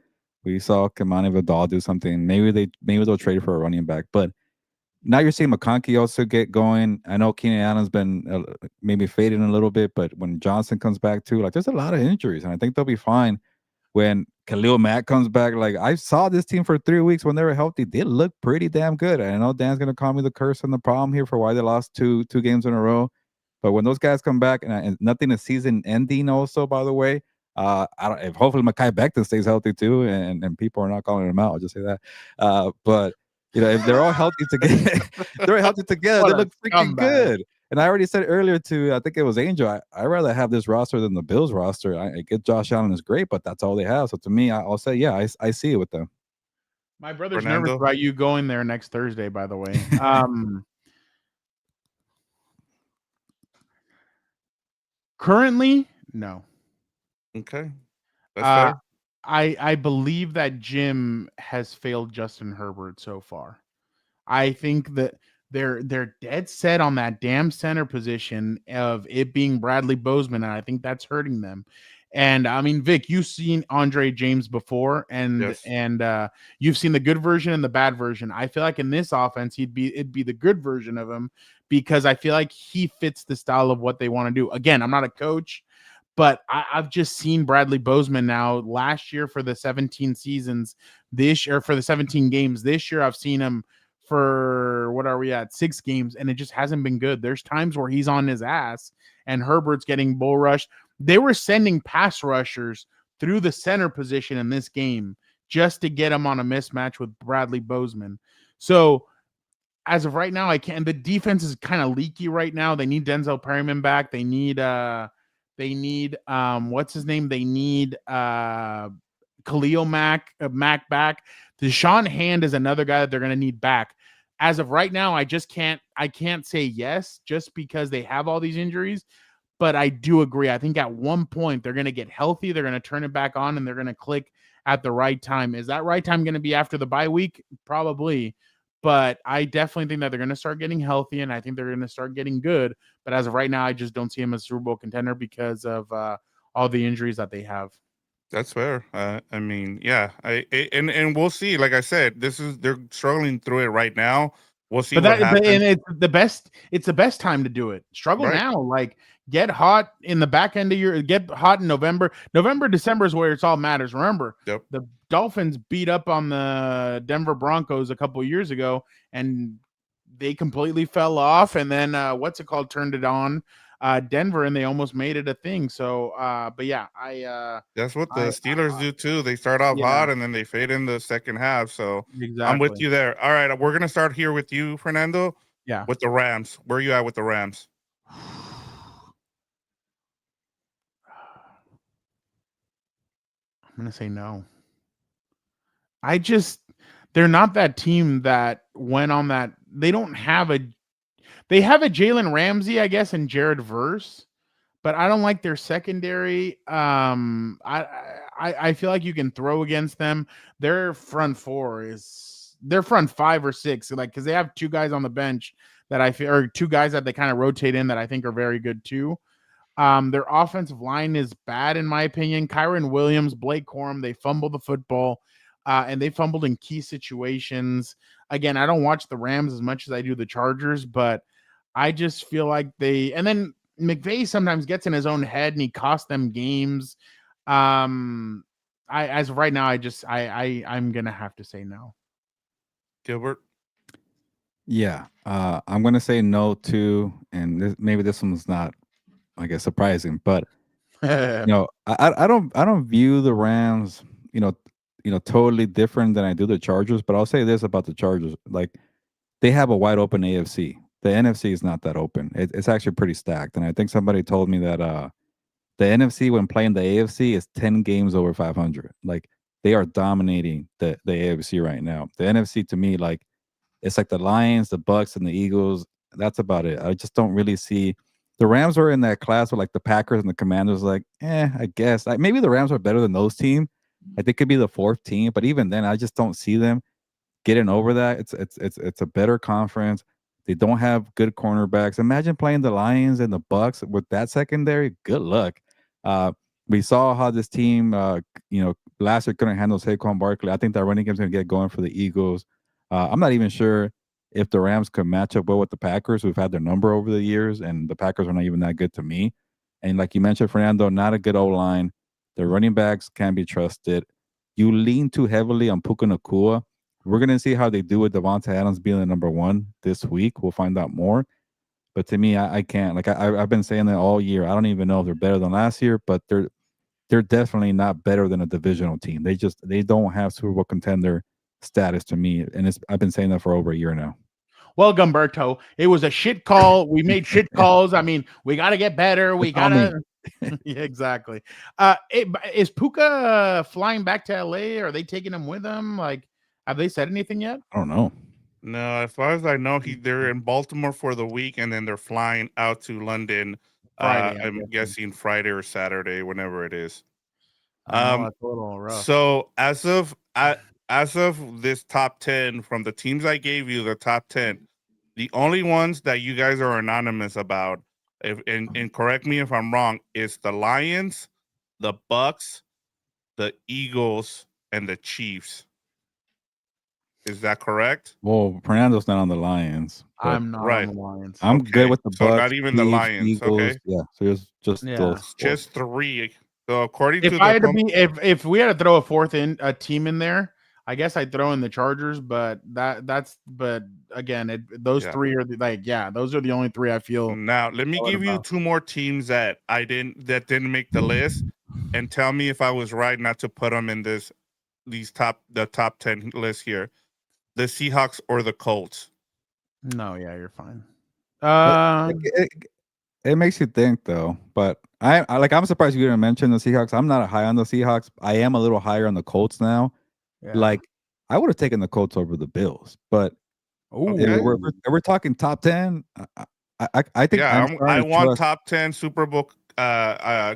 we saw Kamani Vidal do something. Maybe they'll trade for a running back. But now you're seeing McConkey also get going. I know Keenan Allen's been maybe fading a little bit, but when Johnson comes back too, like there's a lot of injuries, and I think they'll be fine. When Khalil Mack comes back, like I saw this team for 3 weeks when they were healthy, they look pretty damn good. I know Dan's gonna call me the curse and the problem here for why they lost two games in a row, but when those guys come back, and nothing is season ending, also by the way, I don't. If hopefully Mekhi Becton stays healthy too, and people are not calling him out, I'll just say that. But if they're all healthy together, they're all healthy together. They What a look freaking scumbag. good. And I already said earlier I think it was Angel, I'd rather have this roster than the Bills roster. I get Josh Allen is great, but that's all they have. So to me, I'll say, yeah, I see it with them. My brother's Fernando? nervous about you going there next Thursday, by the way. Currently, no. Okay. That's fair. I believe that Jim has failed Justin Herbert so far. I think that they're dead set on that damn center position of it being Bradley Bozeman, and I think that's hurting them. And I mean, Vic, you've seen Andre James before, and Yes. you've seen the good version and the bad version. I feel like in this offense, it'd be the good version of him because I feel like he fits the style of what they want to do. Again, I'm not a coach, but I've just seen Bradley Bozeman now last year for the 17 seasons, this year for the 17 games. This year, I've seen him for what are we at 6 games, and it just hasn't been good. There's times where he's on his ass and Herbert's getting bull rushed. They were sending pass rushers through the center position in this game just to get him on a mismatch with Bradley Bozeman. So as of right now, I can't. The defense is kind of leaky right now. They need Denzel Perryman back. They need what's his name? They need Khalil Mack back. Deshaun Hand is another guy that they're going to need back. As of right now, I can't say yes just because they have all these injuries, but I do agree. I think at one point they're going to get healthy, they're going to turn it back on, and they're going to click at the right time. Is that right time going to be after the bye week? Probably. But I definitely think that they're going to start getting healthy, and I think they're going to start getting good. But as of right now, I just don't see him as a Super Bowl contender because of all the injuries that they have. That's fair. I mean, yeah. And we'll see. Like I said, they're struggling through it right now. We'll see what happens. And it's the best time to do it. Struggle Right. now, like get hot in the back end of get hot in November. December is where it's all matters. Remember, Yep. the Dolphins beat up on the Denver Broncos a couple of years ago, and they completely fell off. And then turned it on. Denver, and they almost made it a thing. So, but yeah, That's what the Steelers do too. They start off hot and then they fade in the second half. So exactly. I'm with you there. All right, we're gonna start here with you, Fernando. Yeah. With the Rams. Where are you at with the Rams? I'm gonna say no. they're not that team that went on that. They don't have a. They have a Jalen Ramsey, I guess, and Jared Verse, but I don't like their secondary. I feel like you can throw against them. Their front their front 5 or 6, like because they have 2 guys on the bench that I feel, or 2 guys that they kind of rotate in that I think are very good too. Their offensive line is bad in my opinion. Kyron Williams, Blake Corum, they fumble the football, and they fumbled in key situations. Again, I don't watch the Rams as much as I do the Chargers, but I just feel like and then McVay sometimes gets in his own head and he costs them games. As of right now, I'm gonna have to say no. Gilbert. Yeah, I'm gonna say no too, and maybe this one's not, I guess, surprising, but I don't view the Rams, totally different than I do the Chargers. But I'll say this about the Chargers: like they have a wide open AFC. The NFC is not that open. It's actually pretty stacked, and I think somebody told me that the NFC when playing the AFC is 10 games over 500. Like they are dominating the AFC right now. The NFC to me, like it's like the Lions, the Bucks, and the Eagles. That's about it. I just don't really see the Rams are in that class with like the Packers and the Commanders. Like, I guess like maybe the Rams are better than those teams. Like they could be the 4th team, but even then, I just don't see them getting over that. It's a better conference. They don't have good cornerbacks. Imagine playing the Lions and the Bucks with that secondary. Good luck. We saw how this team, last year couldn't handle Saquon Barkley. I think that running game's going to get going for the Eagles. I'm not even sure if the Rams could match up well with the Packers, who've had their number over the years, and the Packers are not even that good to me. And like you mentioned, Fernando, not a good O-line. The running backs can't be trusted. You lean too heavily on Puka Nacua. We're going to see how they do with Devontae Adams being the number 1 this week. We'll find out more. But to me, I can't. Like I've been saying that all year. I don't even know if they're better than last year, but they're definitely not better than a divisional team. They don't have Super Bowl contender status to me, and I've been saying that for over a year now. Well, Gumberto, it was a shit call. We made shit calls. I mean, we got to get better. We got to. Yeah, exactly. Is Puka flying back to LA? Are they taking him with them? Like, have they said anything yet? I don't know. No, as far as I know, they're in Baltimore for the week, and then they're flying out to London. Friday, I'm guessing Friday or Saturday, whenever it is. That's a little rough. So as of this top 10 from the teams I gave you, the top 10, the only ones that you guys are anonymous about, and correct me if I'm wrong, is the Lions, the Bucks, the Eagles, and the Chiefs. Is that correct? Well, Fernando's not on the Lions. I'm not on the Lions. I'm good with the Bucks. So not even the Lions. Eagles. Okay. Yeah. So it's just those. Just 3. So according to if we had to throw a team in there, I guess I'd throw in the Chargers, but again, those 3 are those are the only 3 I feel. Now let me give you 2 more teams that didn't make the list, and tell me if I was right not to put them in the top 10 list here. The Seahawks or the Colts? No, yeah, you're fine. It makes you think though, but I'm surprised you didn't mention the Seahawks. I'm not high on the Seahawks. I am a little higher on the Colts now. Yeah. Like I would have taken the Colts over the Bills, but if we're talking top 10. I think I want top 10 Super Bowl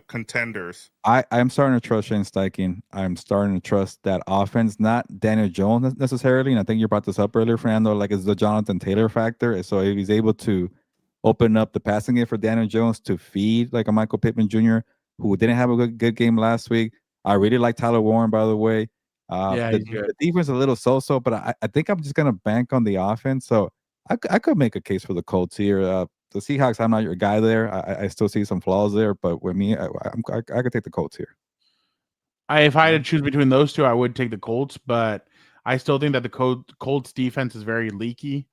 contenders. I'm starting to trust Shane Steichen. I'm starting to trust that offense, not Daniel Jones necessarily. And I think you brought this up earlier, Fernando. Like it's the Jonathan Taylor factor. So if he's able to open up the passing game for Daniel Jones to feed like a Michael Pittman Jr., who didn't have a good game last week. I really like Tyler Warren, by the way. The defense is a little so-so, but I think I'm just gonna bank on the offense. So I could make a case for the Colts here. The Seahawks, I'm not your guy there. I still see some flaws there, but with me, I could take the Colts here. If I had to choose between those 2, I would take the Colts, but I still think that the Colts defense is very leaky.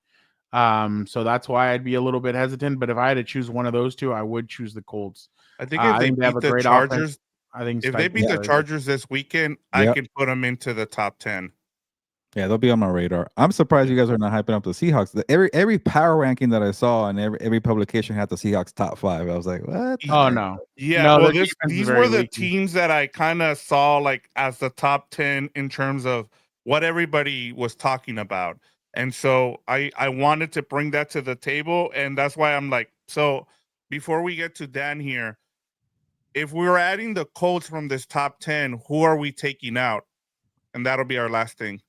So that's why I'd be a little bit hesitant. But if I had to choose one of those 2, I would choose the Colts. I think if they beat the Chargers, if they beat the Chargers this weekend, I can put them into the top 10. Yeah, they'll be on my radar. I'm surprised you guys are not hyping up the Seahawks. Every power ranking that I saw and every publication had the Seahawks top 5. I was like, what? Oh no. Yeah, no, these were the teams that I kind of saw like as the top 10 in terms of what everybody was talking about. And so I wanted to bring that to the table, and that's why I'm like, so before we get to Dan here, if we were adding the Colts from this top 10, who are we taking out? And that'll be our last thing.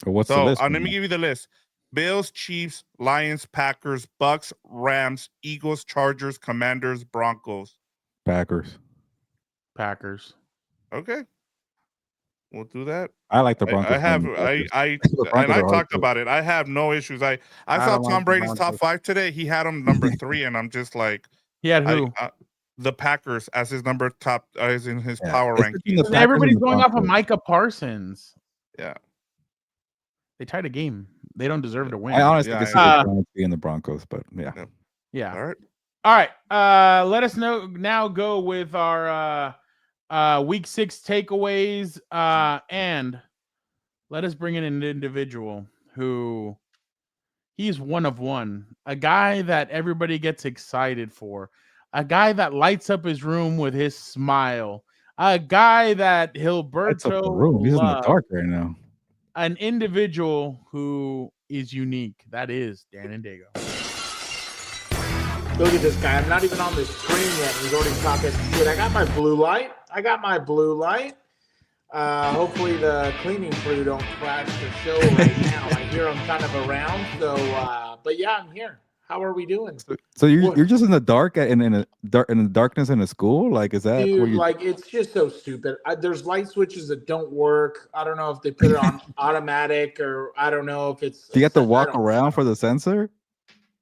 What's the So list? let me give you the list. Bills, Chiefs, Lions, Packers, Bucks, Rams, Eagles, Chargers, Commanders, Broncos. Packers. Okay. We'll do that. I like the Broncos. I talked about it. I have no issues. I saw Tom Brady's top 5 today. He had him number 3, and I'm just like, He had who? The Packers as his number top, as in his power ranking. Everybody's going off of Micah Parsons. Yeah. They tied a game. They don't deserve to win. I honestly could see the Giants being the Broncos, but yeah. All right. Let us know now. Go with our week 6 takeaways, and let us bring in an individual who he's one of one, a guy that everybody gets excited for, a guy that lights up his room with his smile, a guy that Hilberto He's in the dark right now. An individual who is unique. That is Dan and Dago. Look at this guy. I'm not even on the screen yet. He's already talking shit. I got my blue light. Hopefully the cleaning crew don't crash the show right now. I hear them kind of around. So, but yeah, I'm here. How are we doing? So you're just in the dark in the darkness in a school? Like, is that dude? Like, it's just so stupid. There's light switches that don't work. I don't know if they put it on automatic, or I don't know if it's. Do you have to walk around for the sensor?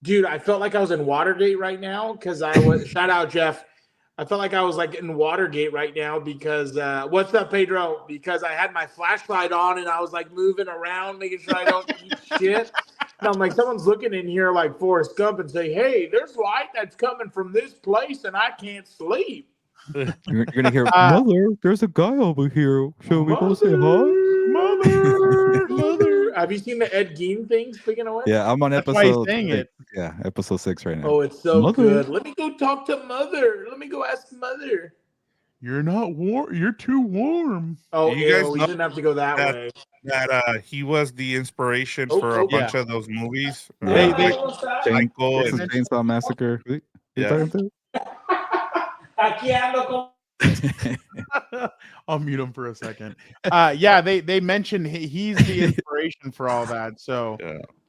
Dude, I felt like I was in Watergate right now because I was. Shout out, Jeff. I felt like I was like in Watergate right now because what's up, Pedro? Because I had my flashlight on and I was like moving around, making sure I don't eat shit. And I'm like, someone's looking in here like Forrest Gump and say, hey, there's light that's coming from this place and I can't sleep. You're gonna hear, Mother, there's a guy over here. Shall we go say hi? Mother. Have you seen the Ed Gein thing, speaking of which? Yeah, I'm on episode 6. Yeah, episode 6 right now. Oh, it's so good. Let me go talk to Mother. Let me go ask Mother. You're not warm. You're too warm. Oh, you guys we didn't have to go that way. That he was the inspiration for a bunch of those movies. Chainsaw Massacre. I'll mute him for a second. Yeah, they mentioned he's the inspiration for all that. So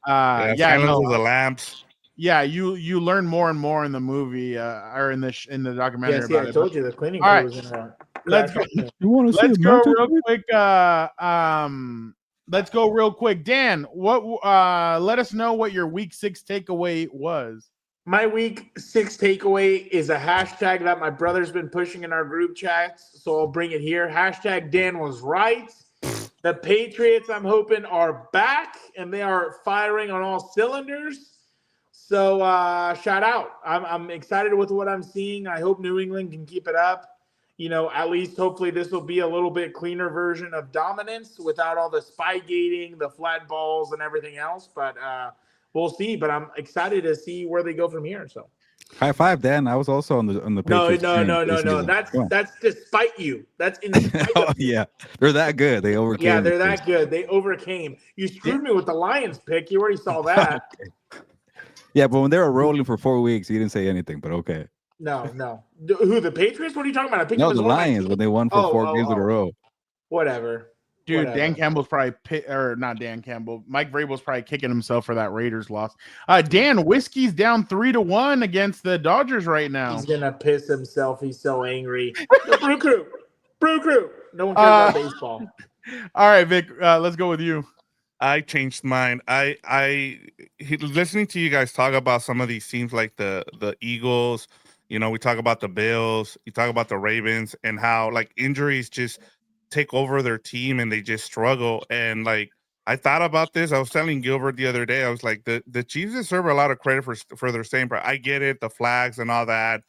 Silence of the Lambs. Yeah, you learn more and more in the movie or in the documentary. Yes, about I told you the cleaning crew was in there. Let's go real quick. Let's go real quick. Dan, let us know what your week 6 takeaway was. My week 6 takeaway is a hashtag that my brother's been pushing in our group chats, so I'll bring it here. Hashtag Dan was right. The Patriots, I'm hoping, are back, and they are firing on all cylinders. So shout out. I'm excited with what I'm seeing. I hope New England can keep it up. You know, at least hopefully this will be a little bit cleaner version of dominance without all the spy gating, the flat balls, and everything else. But we'll see. But I'm excited to see where they go from here. So high five, Dan. I was also on the Patriots. No. That's despite you. That's in spite of you. Yeah, they're that good. They overcame. Yeah, they're that good. They overcame. You screwed me with the Lions pick. You already saw that. Okay. Yeah, but when they were rolling for 4 weeks, you didn't say anything. But okay. No. Who, the Patriots? What are you talking about? No, the Lions when they won for 4 games in a row. Whatever. Dude, Dan Campbell's probably not Dan Campbell. Mike Vrabel's probably kicking himself for that Raiders loss. Dan, Whiskey's down 3-1 against the Dodgers right now. He's gonna piss himself. He's so angry. Brew Crew. No one cares about baseball. All right, Vic. Let's go with you. I changed mine. Listening to you guys talk about some of these teams like the Eagles, you know, we talk about the Bills, you talk about the Ravens, and how like injuries just take over their team and they just struggle. And like I thought about this. I was telling Gilbert the other day, I was like, the Chiefs deserve a lot of credit for their staying power. I get it, the flags and all that,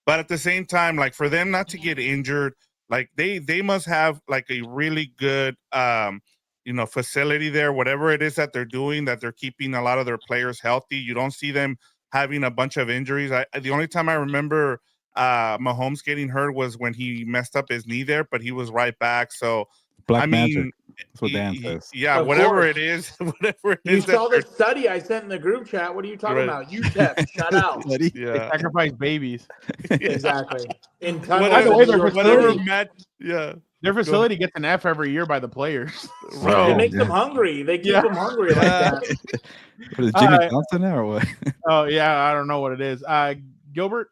but at the same time, like for them not to get injured, like they must have like a really good facility there, whatever it is that they're doing, that they're keeping a lot of their players healthy. You don't see them having a bunch of injuries. The only time I remember Mahomes getting hurt was when he messed up his knee there, but he was right back. So Black magic. That's what Dan says. Yeah, Of whatever course. it is, whatever it You is. saw the study I sent in the group chat. What are you talking Right. about? UTEP, shut out. They Yeah. sacrifice babies. Exactly. In tunnels By the way, in New their York Whatever City. match. Yeah. Their facility gets an F every year by the players. It So, makes them Yeah. hungry. They keep Yeah. them hungry like Yeah. that. What is Jimmy Alright. Johnson now or what? oh yeah, I don't know what it is. Gilbert,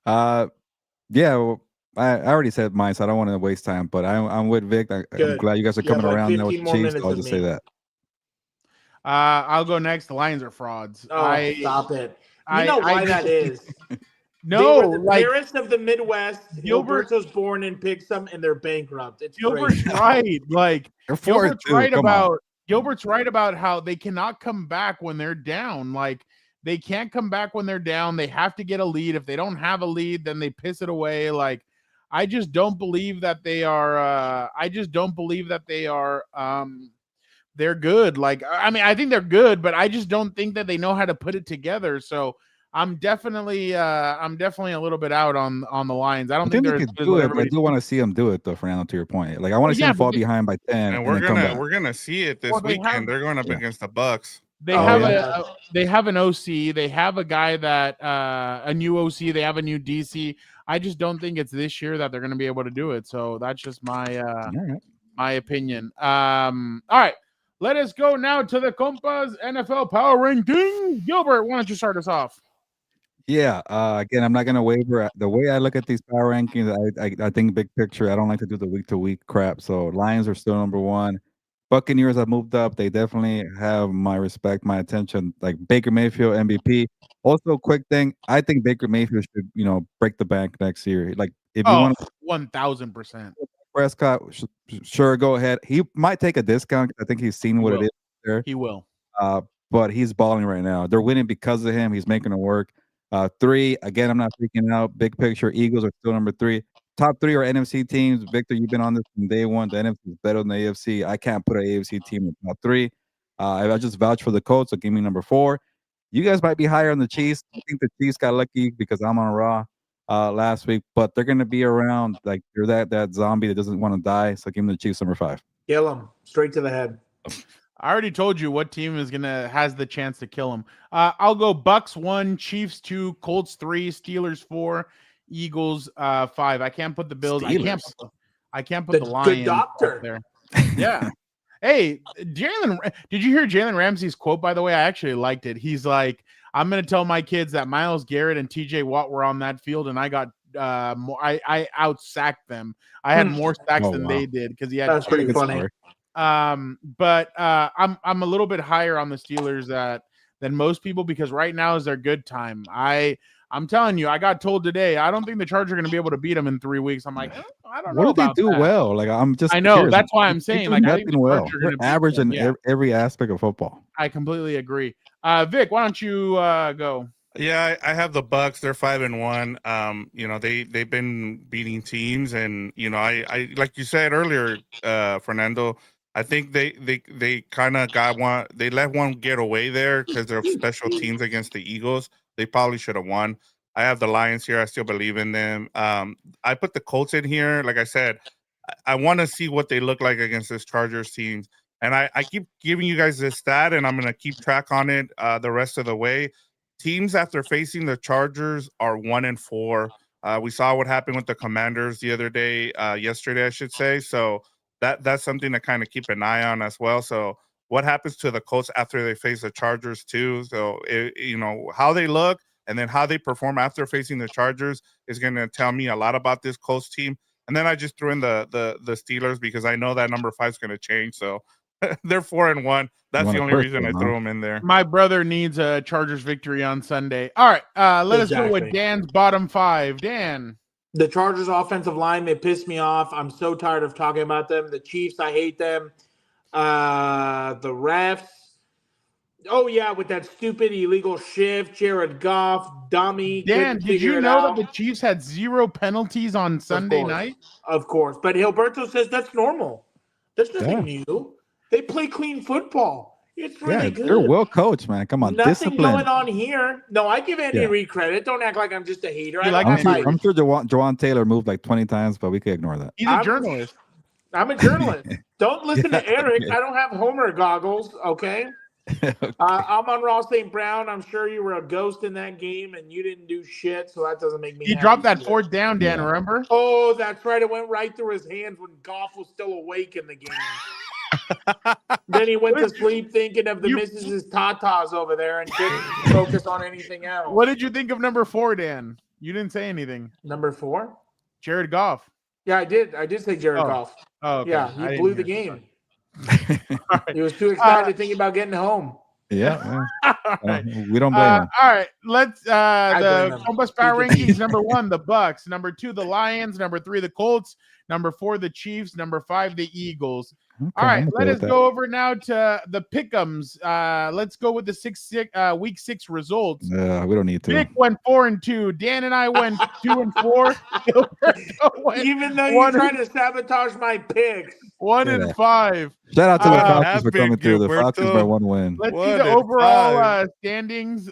Yeah, well, I already said mine, so I don't want to waste time. But I'm with Vic. I'm Good. glad you guys are You have coming like around now with 15 the more Chiefs. minutes So I'll of just me. say that. I'll go next. The Lions are frauds. Oh, stop it. You know why that is. No, They were the like Paris of the Midwest. Gilbert- Gilberto's born in Pigsum, and they're bankrupt. It's Gilbert's crazy. right. Like They're Gilbert's 4-2. right Come on. about Gilbert's right about how they cannot come back when they're down. Like they can't come back when they're down. They have to get a lead. If they don't have a lead, then they piss it away. Like I just don't believe that they are. They're good. Like I mean, I think they're good, but I just don't think that they know how to put it together. So I'm definitely a little bit out on the Lions. I don't I think think they they're could as good as do what it, but I everybody. do want to see them do it, though, Fernando, to your point. Like, I want to see yeah, them fall but they- behind by 10 And and then come back. we're gonna see it this Well, they weekend. have- They're going up Yeah. against the Bucks. They Oh, have yeah. they have an OC. They have a guy that a new OC. They have a new DC. I just don't think it's this year that they're going to be able to do it. So that's just my All right. my opinion. All right, let us go now to the Compas NFL Power Ranking. Gilbert, why don't you start us off? Yeah. Again, I'm not going to waver. The way I look at these power rankings, I think big picture. I don't like to do the week-to-week crap. So Lions are still number one. Buccaneers have moved up. They definitely have my respect, my attention. Like Baker Mayfield, MVP. Also, quick thing. I think Baker Mayfield should, break the bank next year. Like, if you Oh, want to 1,000%. Prescott, sure, go ahead. He might take a discount. I think he's seen what it is there. He will. But he's balling right now. They're winning because of him. He's making it work. 3, again, I'm not freaking out. Big picture, Eagles are still number 3. Top 3 are NFC teams. Victor, you've been on this from day one. The NFC is better than the AFC. I can't put an AFC team in top 3. I just vouch for the Colts, so give me number 4. You guys might be higher on the Chiefs. I think the Chiefs got lucky because I'm on Raw last week, but they're going to be around. Like, they're that zombie that doesn't want to die, so give me the Chiefs number 5. Kill them straight to the head. I already told you what team has the chance to kill him. I'll go Bucks 1, Chiefs 2, Colts 3, Steelers 4, Eagles 5. I can't put the Bills. I can't put the Lions good doctor up there. Yeah. Hey, did you hear Jalen Ramsey's quote, by the way? I actually liked it. He's like, I'm going to tell my kids that Myles Garrett and TJ Watt were on that field and I got more. I out-sacked them. I had more sacks than they did because he had. That's pretty funny. Story. But I'm a little bit higher on the Steelers than most people because right now is their good time. I'm telling you, I got told today, I don't think the Chargers are going to be able to beat them in 3 weeks. I'm like, I don't know. What do they about do that. well? Like, I'm just. I know. curious. That's why I'm They saying, do like, I think nothing the well. Chargers are They're gonna beat average them. in every aspect of football. I completely agree. Vic, why don't you go? Yeah, I have the Bucks. They're 5-1. They've been beating teams, and I like you said earlier, Fernando. I think they kind of got one. They let one get away there because they're special teams against the Eagles. They probably should have won. I have the Lions here. I still believe in them. I put the Colts in here. Like I said, I want to see what they look like against this Chargers team. And I keep giving you guys this stat, and I'm going to keep track on it the rest of the way. Teams after facing the Chargers are 1-4. We saw what happened with the Commanders the other day, yesterday, I should say. So that's something to kind of keep an eye on as well. So what happens to the Colts after they face the Chargers too? So how they look and then how they perform after facing the Chargers is going to tell me a lot about this Colts team. And then I just threw in the Steelers because I know that number 5 is going to change. So they're 4-1. That's the only reason I threw them in there. My brother needs a Chargers victory on Sunday. All right, let us go with Dan's bottom 5. Dan. The Chargers offensive line, they piss me off. I'm so tired of talking about them. The Chiefs, I hate them. The refs. Oh, yeah, with that stupid illegal shift, Jared Goff, dummy. Dan, did you know that the Chiefs had 0 penalties on Sunday night? Of course. But Gilberto says that's normal. That's nothing new. They play clean football. It's really good. They're well coached, man. Come on, Nothing discipline. going on here. No, I give Andy Reid credit. Don't act like I'm just a hater. I'm sure Jawan Taylor moved like 20 times, but we could ignore that. He's a journalist. I'm a journalist. Don't listen to Eric. I don't have Homer goggles, okay? I'm on Ross St. Brown. I'm sure you were a ghost in that game and you didn't do shit, so that doesn't make me He happy dropped that either. fourth down, Dan, remember? Oh, that's right. It went right through his hands when Goff was still awake in the game. Then he went to sleep thinking of the Mrs. Tatas over there and didn't focus on anything else. What did you think of number 4, Dan? You didn't say anything. Number 4? Jared Goff. Yeah, I did. I did say Jared Goff. Oh, okay. Yeah, I he didn't blew the hear. game. All He was too excited thinking about getting home. Yeah. right. We don't blame him. All right, let's the blame him. Compass Power Rankings. Number 1, the Bucks. Number 2, the Lions. Number 3, the Colts. Number 4, the Chiefs. Number 5, the Eagles. Okay, All right, I'm okay let with us that. go over now to the pick'ems. Let's go with the week 6 results. We don't need to. Nick went 4-2. Dan and I went 2-4. Gilberto went Even though one you're trying to sabotage my picks. 1-5. Shout out to the What Falcons for happened, coming through. The Falcons by Gilberto? 1 win. Let's see What the a overall five. standings.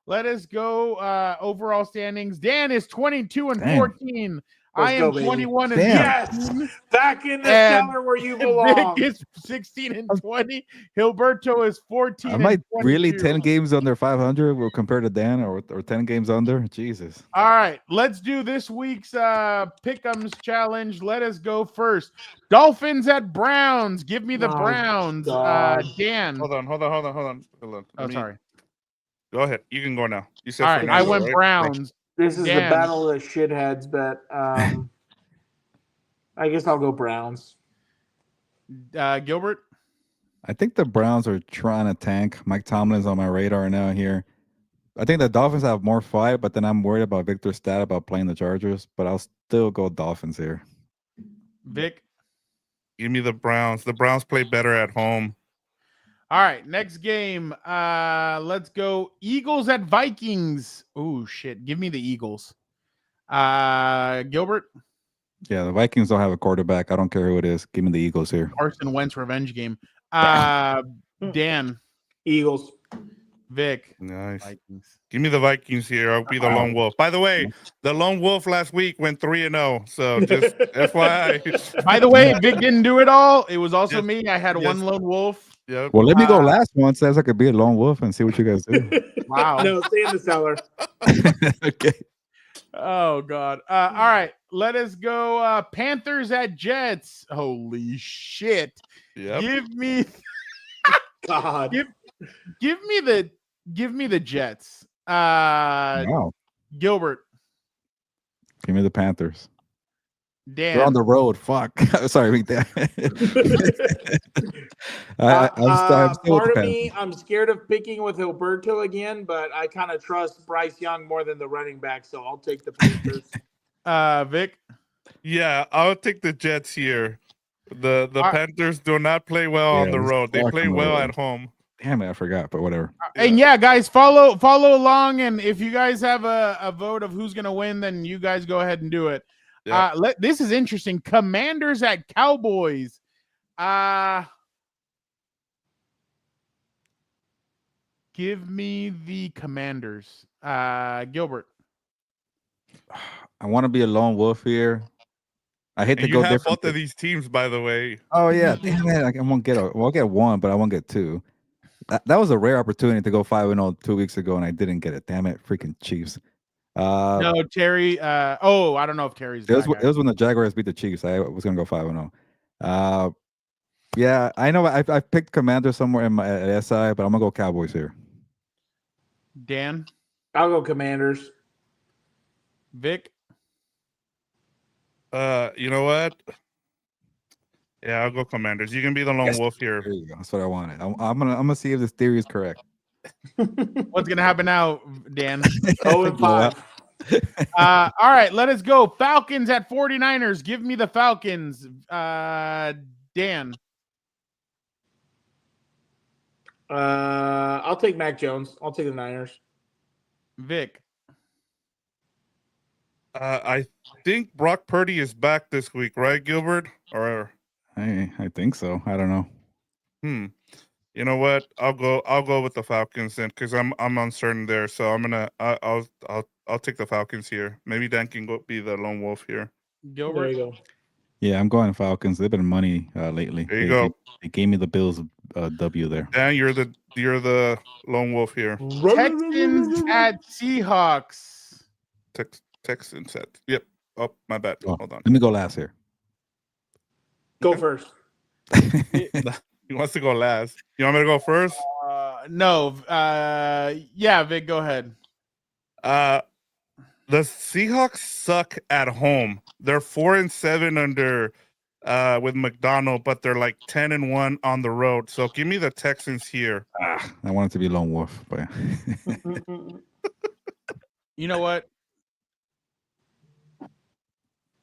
Let us go overall standings. Dan is 22-14. Damn. I am Let's go, baby. 21-15. Yes, back in the And cellar where you belong. Vic is 16-20. Hilberto is 14. Am I really 10 games under 500 compared to Dan or 10 games under? Jesus. All right, let's do this week's Pick'ems challenge. Let us go first. Dolphins at Browns. Give me the Oh, Browns. God. Dan. Hold on. Oh, sorry. Go ahead. You can go now. You said All right, I Fernando, went right? Browns. This is Dan. the battle of the shitheads, but I guess I'll go Browns. Gilbert. I think the Browns are trying to tank. Mike Tomlin's on my radar now here. I think the Dolphins have more fight, but then I'm worried about Victor's stat about playing the Chargers, but I'll still go Dolphins here. Vic. Give me the Browns. The Browns play better at home. All right, next game. Let's go Eagles at Vikings. Oh shit, give me the Eagles. Gilbert. Yeah, the Vikings don't have a quarterback. I don't care who it is. Give me the Eagles here. Carson Wentz revenge game. Dan. Eagles. Vic. Nice. Vikings. Give me the Vikings here. I'll be the lone wolf. By the way, the lone wolf last week went 3-0. So just FYI. By the way, Vic didn't do it all. It was also Yes. me. I had one lone wolf. Yep. Well, let me go last one. Says I could be a lone wolf and see what you guys do. Wow. No, stay in the cellar. Okay. Oh God. All right. Let us go. Panthers at Jets. Holy shit. Yep. Give me God. give me the Jets. Wow. Gilbert. Give me the Panthers. Dan. They're on the road. Fuck. Sorry, we Dan. I'm still with Part the of me, Panthers. I'm scared of picking with Hilberto again, but I kind of trust Bryce Young more than the running back, so I'll take the Panthers. Vic. Yeah, I'll take the Jets here. The Panthers do not play well on Yeah, the this road. They fuck play on the well road. at home. Damn it, I forgot, but whatever. And yeah, guys, follow along, and if you guys have a vote of who's gonna win, then you guys go ahead and do it. Yeah. This is interesting. Commanders at Cowboys. Give me the Commanders. Gilbert. I want to be a lone wolf here. I hate And to you go have different. both of these teams, by the way. Oh yeah, damn it! I won't get I'll get one, but I won't get two. That was a rare opportunity to go 5-0 2 weeks ago, and I didn't get it. Damn it, freaking Chiefs. No, Terry. I don't know if Terry's. It was back, it was when the Jaguars beat the Chiefs. I was gonna go 5-0. Yeah, I know. I picked Commander somewhere in my at SI, but I'm gonna go Cowboys here. Dan. I'll go Commanders. Vic. You know what? Yeah, I'll go Commanders. You can be the lone Yes. wolf here. There you go. That's what I wanted. I'm gonna see if this theory is correct. What's gonna happen now, Dan? 0-5. All right, let us go. Falcons at 49ers. Give me the Falcons. Dan. I'll take Mac Jones. I'll take the Niners. Vic. I think Brock Purdy is back this week, right, Gilbert? Or I think so. I don't know. You know what? I'll go with the Falcons then, because I'm uncertain there. So I'll take the Falcons here. Maybe Dan can be the lone wolf here. There Gilbert. you go. Yeah, I'm going Falcons. They've been money lately. There you go. They gave me the Bills W there. Dan, you're the lone wolf here. Texans at Seahawks. Texans at. Yep. Oh, my bad. Oh, Hold on. let me go last here. Go first. He wants to go last. You want me to go first? No. Yeah, Vic, go ahead. The Seahawks suck at home. They're 4-7 under with McDonald, but they're like 10-1 on the road. So give me the Texans here. I want it to be lone wolf, but You know what?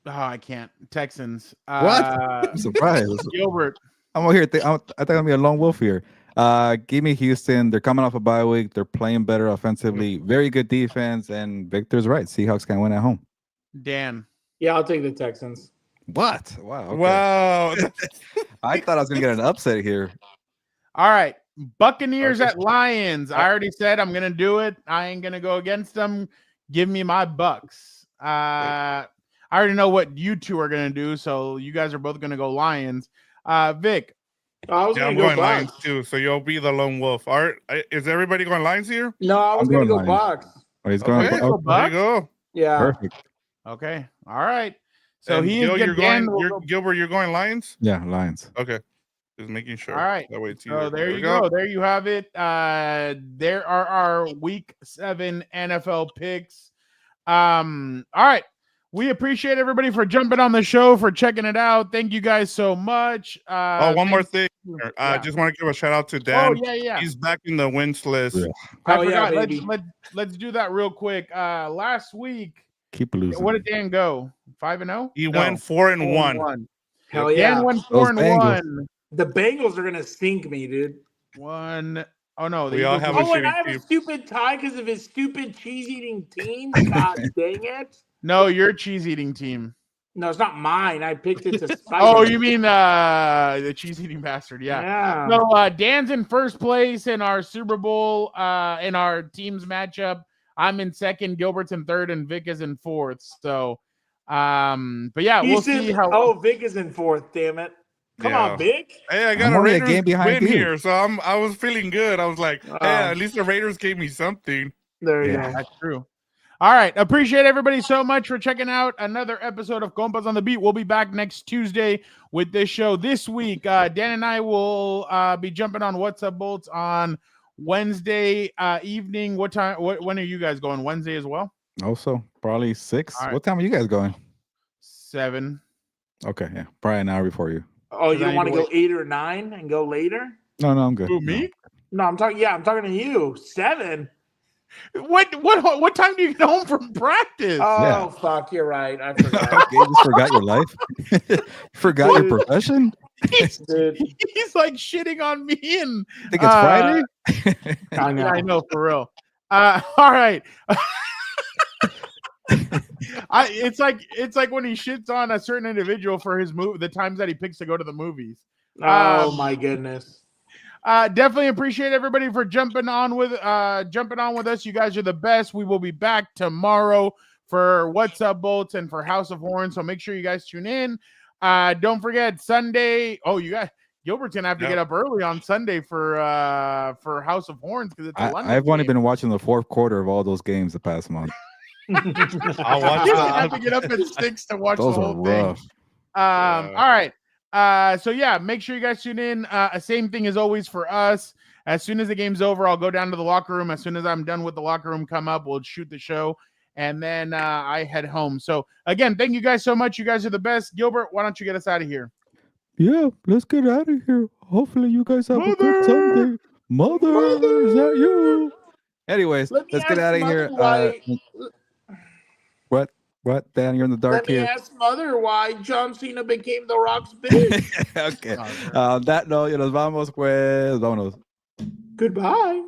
Oh, I can't. Texans. What? I'm surprised. Gilbert. I'm over here. I think I'm gonna be a lone wolf here. Give me Houston. They're coming off a bye week. They're playing better offensively. Very good defense. And Victor's right. Seahawks can win at home. Dan. Yeah, I'll take the Texans. What? Wow. Okay. Wow. I thought I was gonna get an upset here. All right. Buccaneers Okay. at Lions. I already said I'm gonna do it. I ain't gonna go against them. Give me my Bucks. I already know what you two are gonna do, so you guys are both gonna go Lions. Vic. I was Yeah, I'm gonna going go Lions Bucks. too. So you'll be the lone wolf. All right. Is everybody going Lions here? No, I was I'm gonna going go Lions. Bucks. Oh, he's going. Okay. Oh, There you go. Yeah. perfect. Okay. All right. So And he Gil, is you're Dan going. will go- Gilbert, you're going Lions. Yeah, Lions. Okay. Just making sure. All right. That way it's So easier. there we you go. There you have it. There are our Week 7 NFL picks. All right. We appreciate everybody for jumping on the show, for checking it out. Thank you guys so much. One more thing. I Yeah. just want to give a shout out to Dan. Oh yeah. He's back in the wins list. Yeah. I Hell yeah, forgot. baby. Let's do that real quick. Last week, Keep losing. what did Dan go? 5-0? He No, went 4-1. Hell yeah. Dan went Those 4-1. The Bengals are gonna sink me, dude. One. Oh no, the We all Eagles have were- a Oh, and shitty I have team. a stupid tie because of his stupid cheese eating team. God dang it. No, your cheese eating team. No, it's not mine. I picked it to spite. Oh, him. you mean the cheese eating bastard? Yeah. Yeah. So Dan's in first place in our Super Bowl in our teams matchup. I'm in second, Gilbert's in third, and Vic is in fourth. So but yeah, we'll see how Oh, Vic is in fourth, damn it. Come Yeah. on, Vic. Hey, I got I'm a only a Raiders game behind win you. here, so I was feeling good. I was like, hey, at least the Raiders gave me something. There you Yeah. go. that's true. All right. Appreciate everybody so much for checking out another episode of Compas on the Beat. We'll be back next Tuesday with this show. This week, Dan and I will be jumping on What's Up Bolts on Wednesday evening. What time? When are you guys going? Wednesday as well? Also, probably 6. All right. What time are you guys going? 7. Okay, yeah, probably an hour before you. Oh, you Because I don't want to know go 8 or 9 and go later? No, I'm good. Who, me? No, I'm talking to you. 7. What time do you get home from practice? Oh Yeah. fuck, you're right. I forgot. Okay, you just forgot your life. Forgot your profession. Dude, He's like shitting on me and Think it's Friday? I know. I know for real. All right. It's like when he shits on a certain individual for his movie, the times that he picks to go to the movies. Oh my goodness. Definitely appreciate everybody for jumping on with us. You guys are the best. We will be back tomorrow for What's Up Bolts and for House of Horns. So make sure you guys tune in. Don't forget Sunday. Oh, you guys, Gilbert's gonna have to get up early on Sunday for House of Horns because it's a London I've only game. been watching the fourth quarter of all those games the past month. I'll watch He's gonna have that. to get up at 6 to watch Those the are whole thing. rough. All right. So yeah, make sure you guys tune in. Same thing as always for us. As soon as the game's over, I'll go down to the locker room. As soon as I'm done with the locker room, come up, we'll shoot the show, and then I head home. So again, thank you guys so much. You guys are the best. Gilbert, why don't you get us out of here? Yeah, let's get out of here. Hopefully you guys have a good Sunday. Mother, is that you? Anyways, Let me let's get ask out of Mother here. why- What? Dan, you're in the dark Let me here. ask Mother why John Cena became The Rock's bitch. Okay. On that note, nos vamos, pues. Vámonos. Goodbye.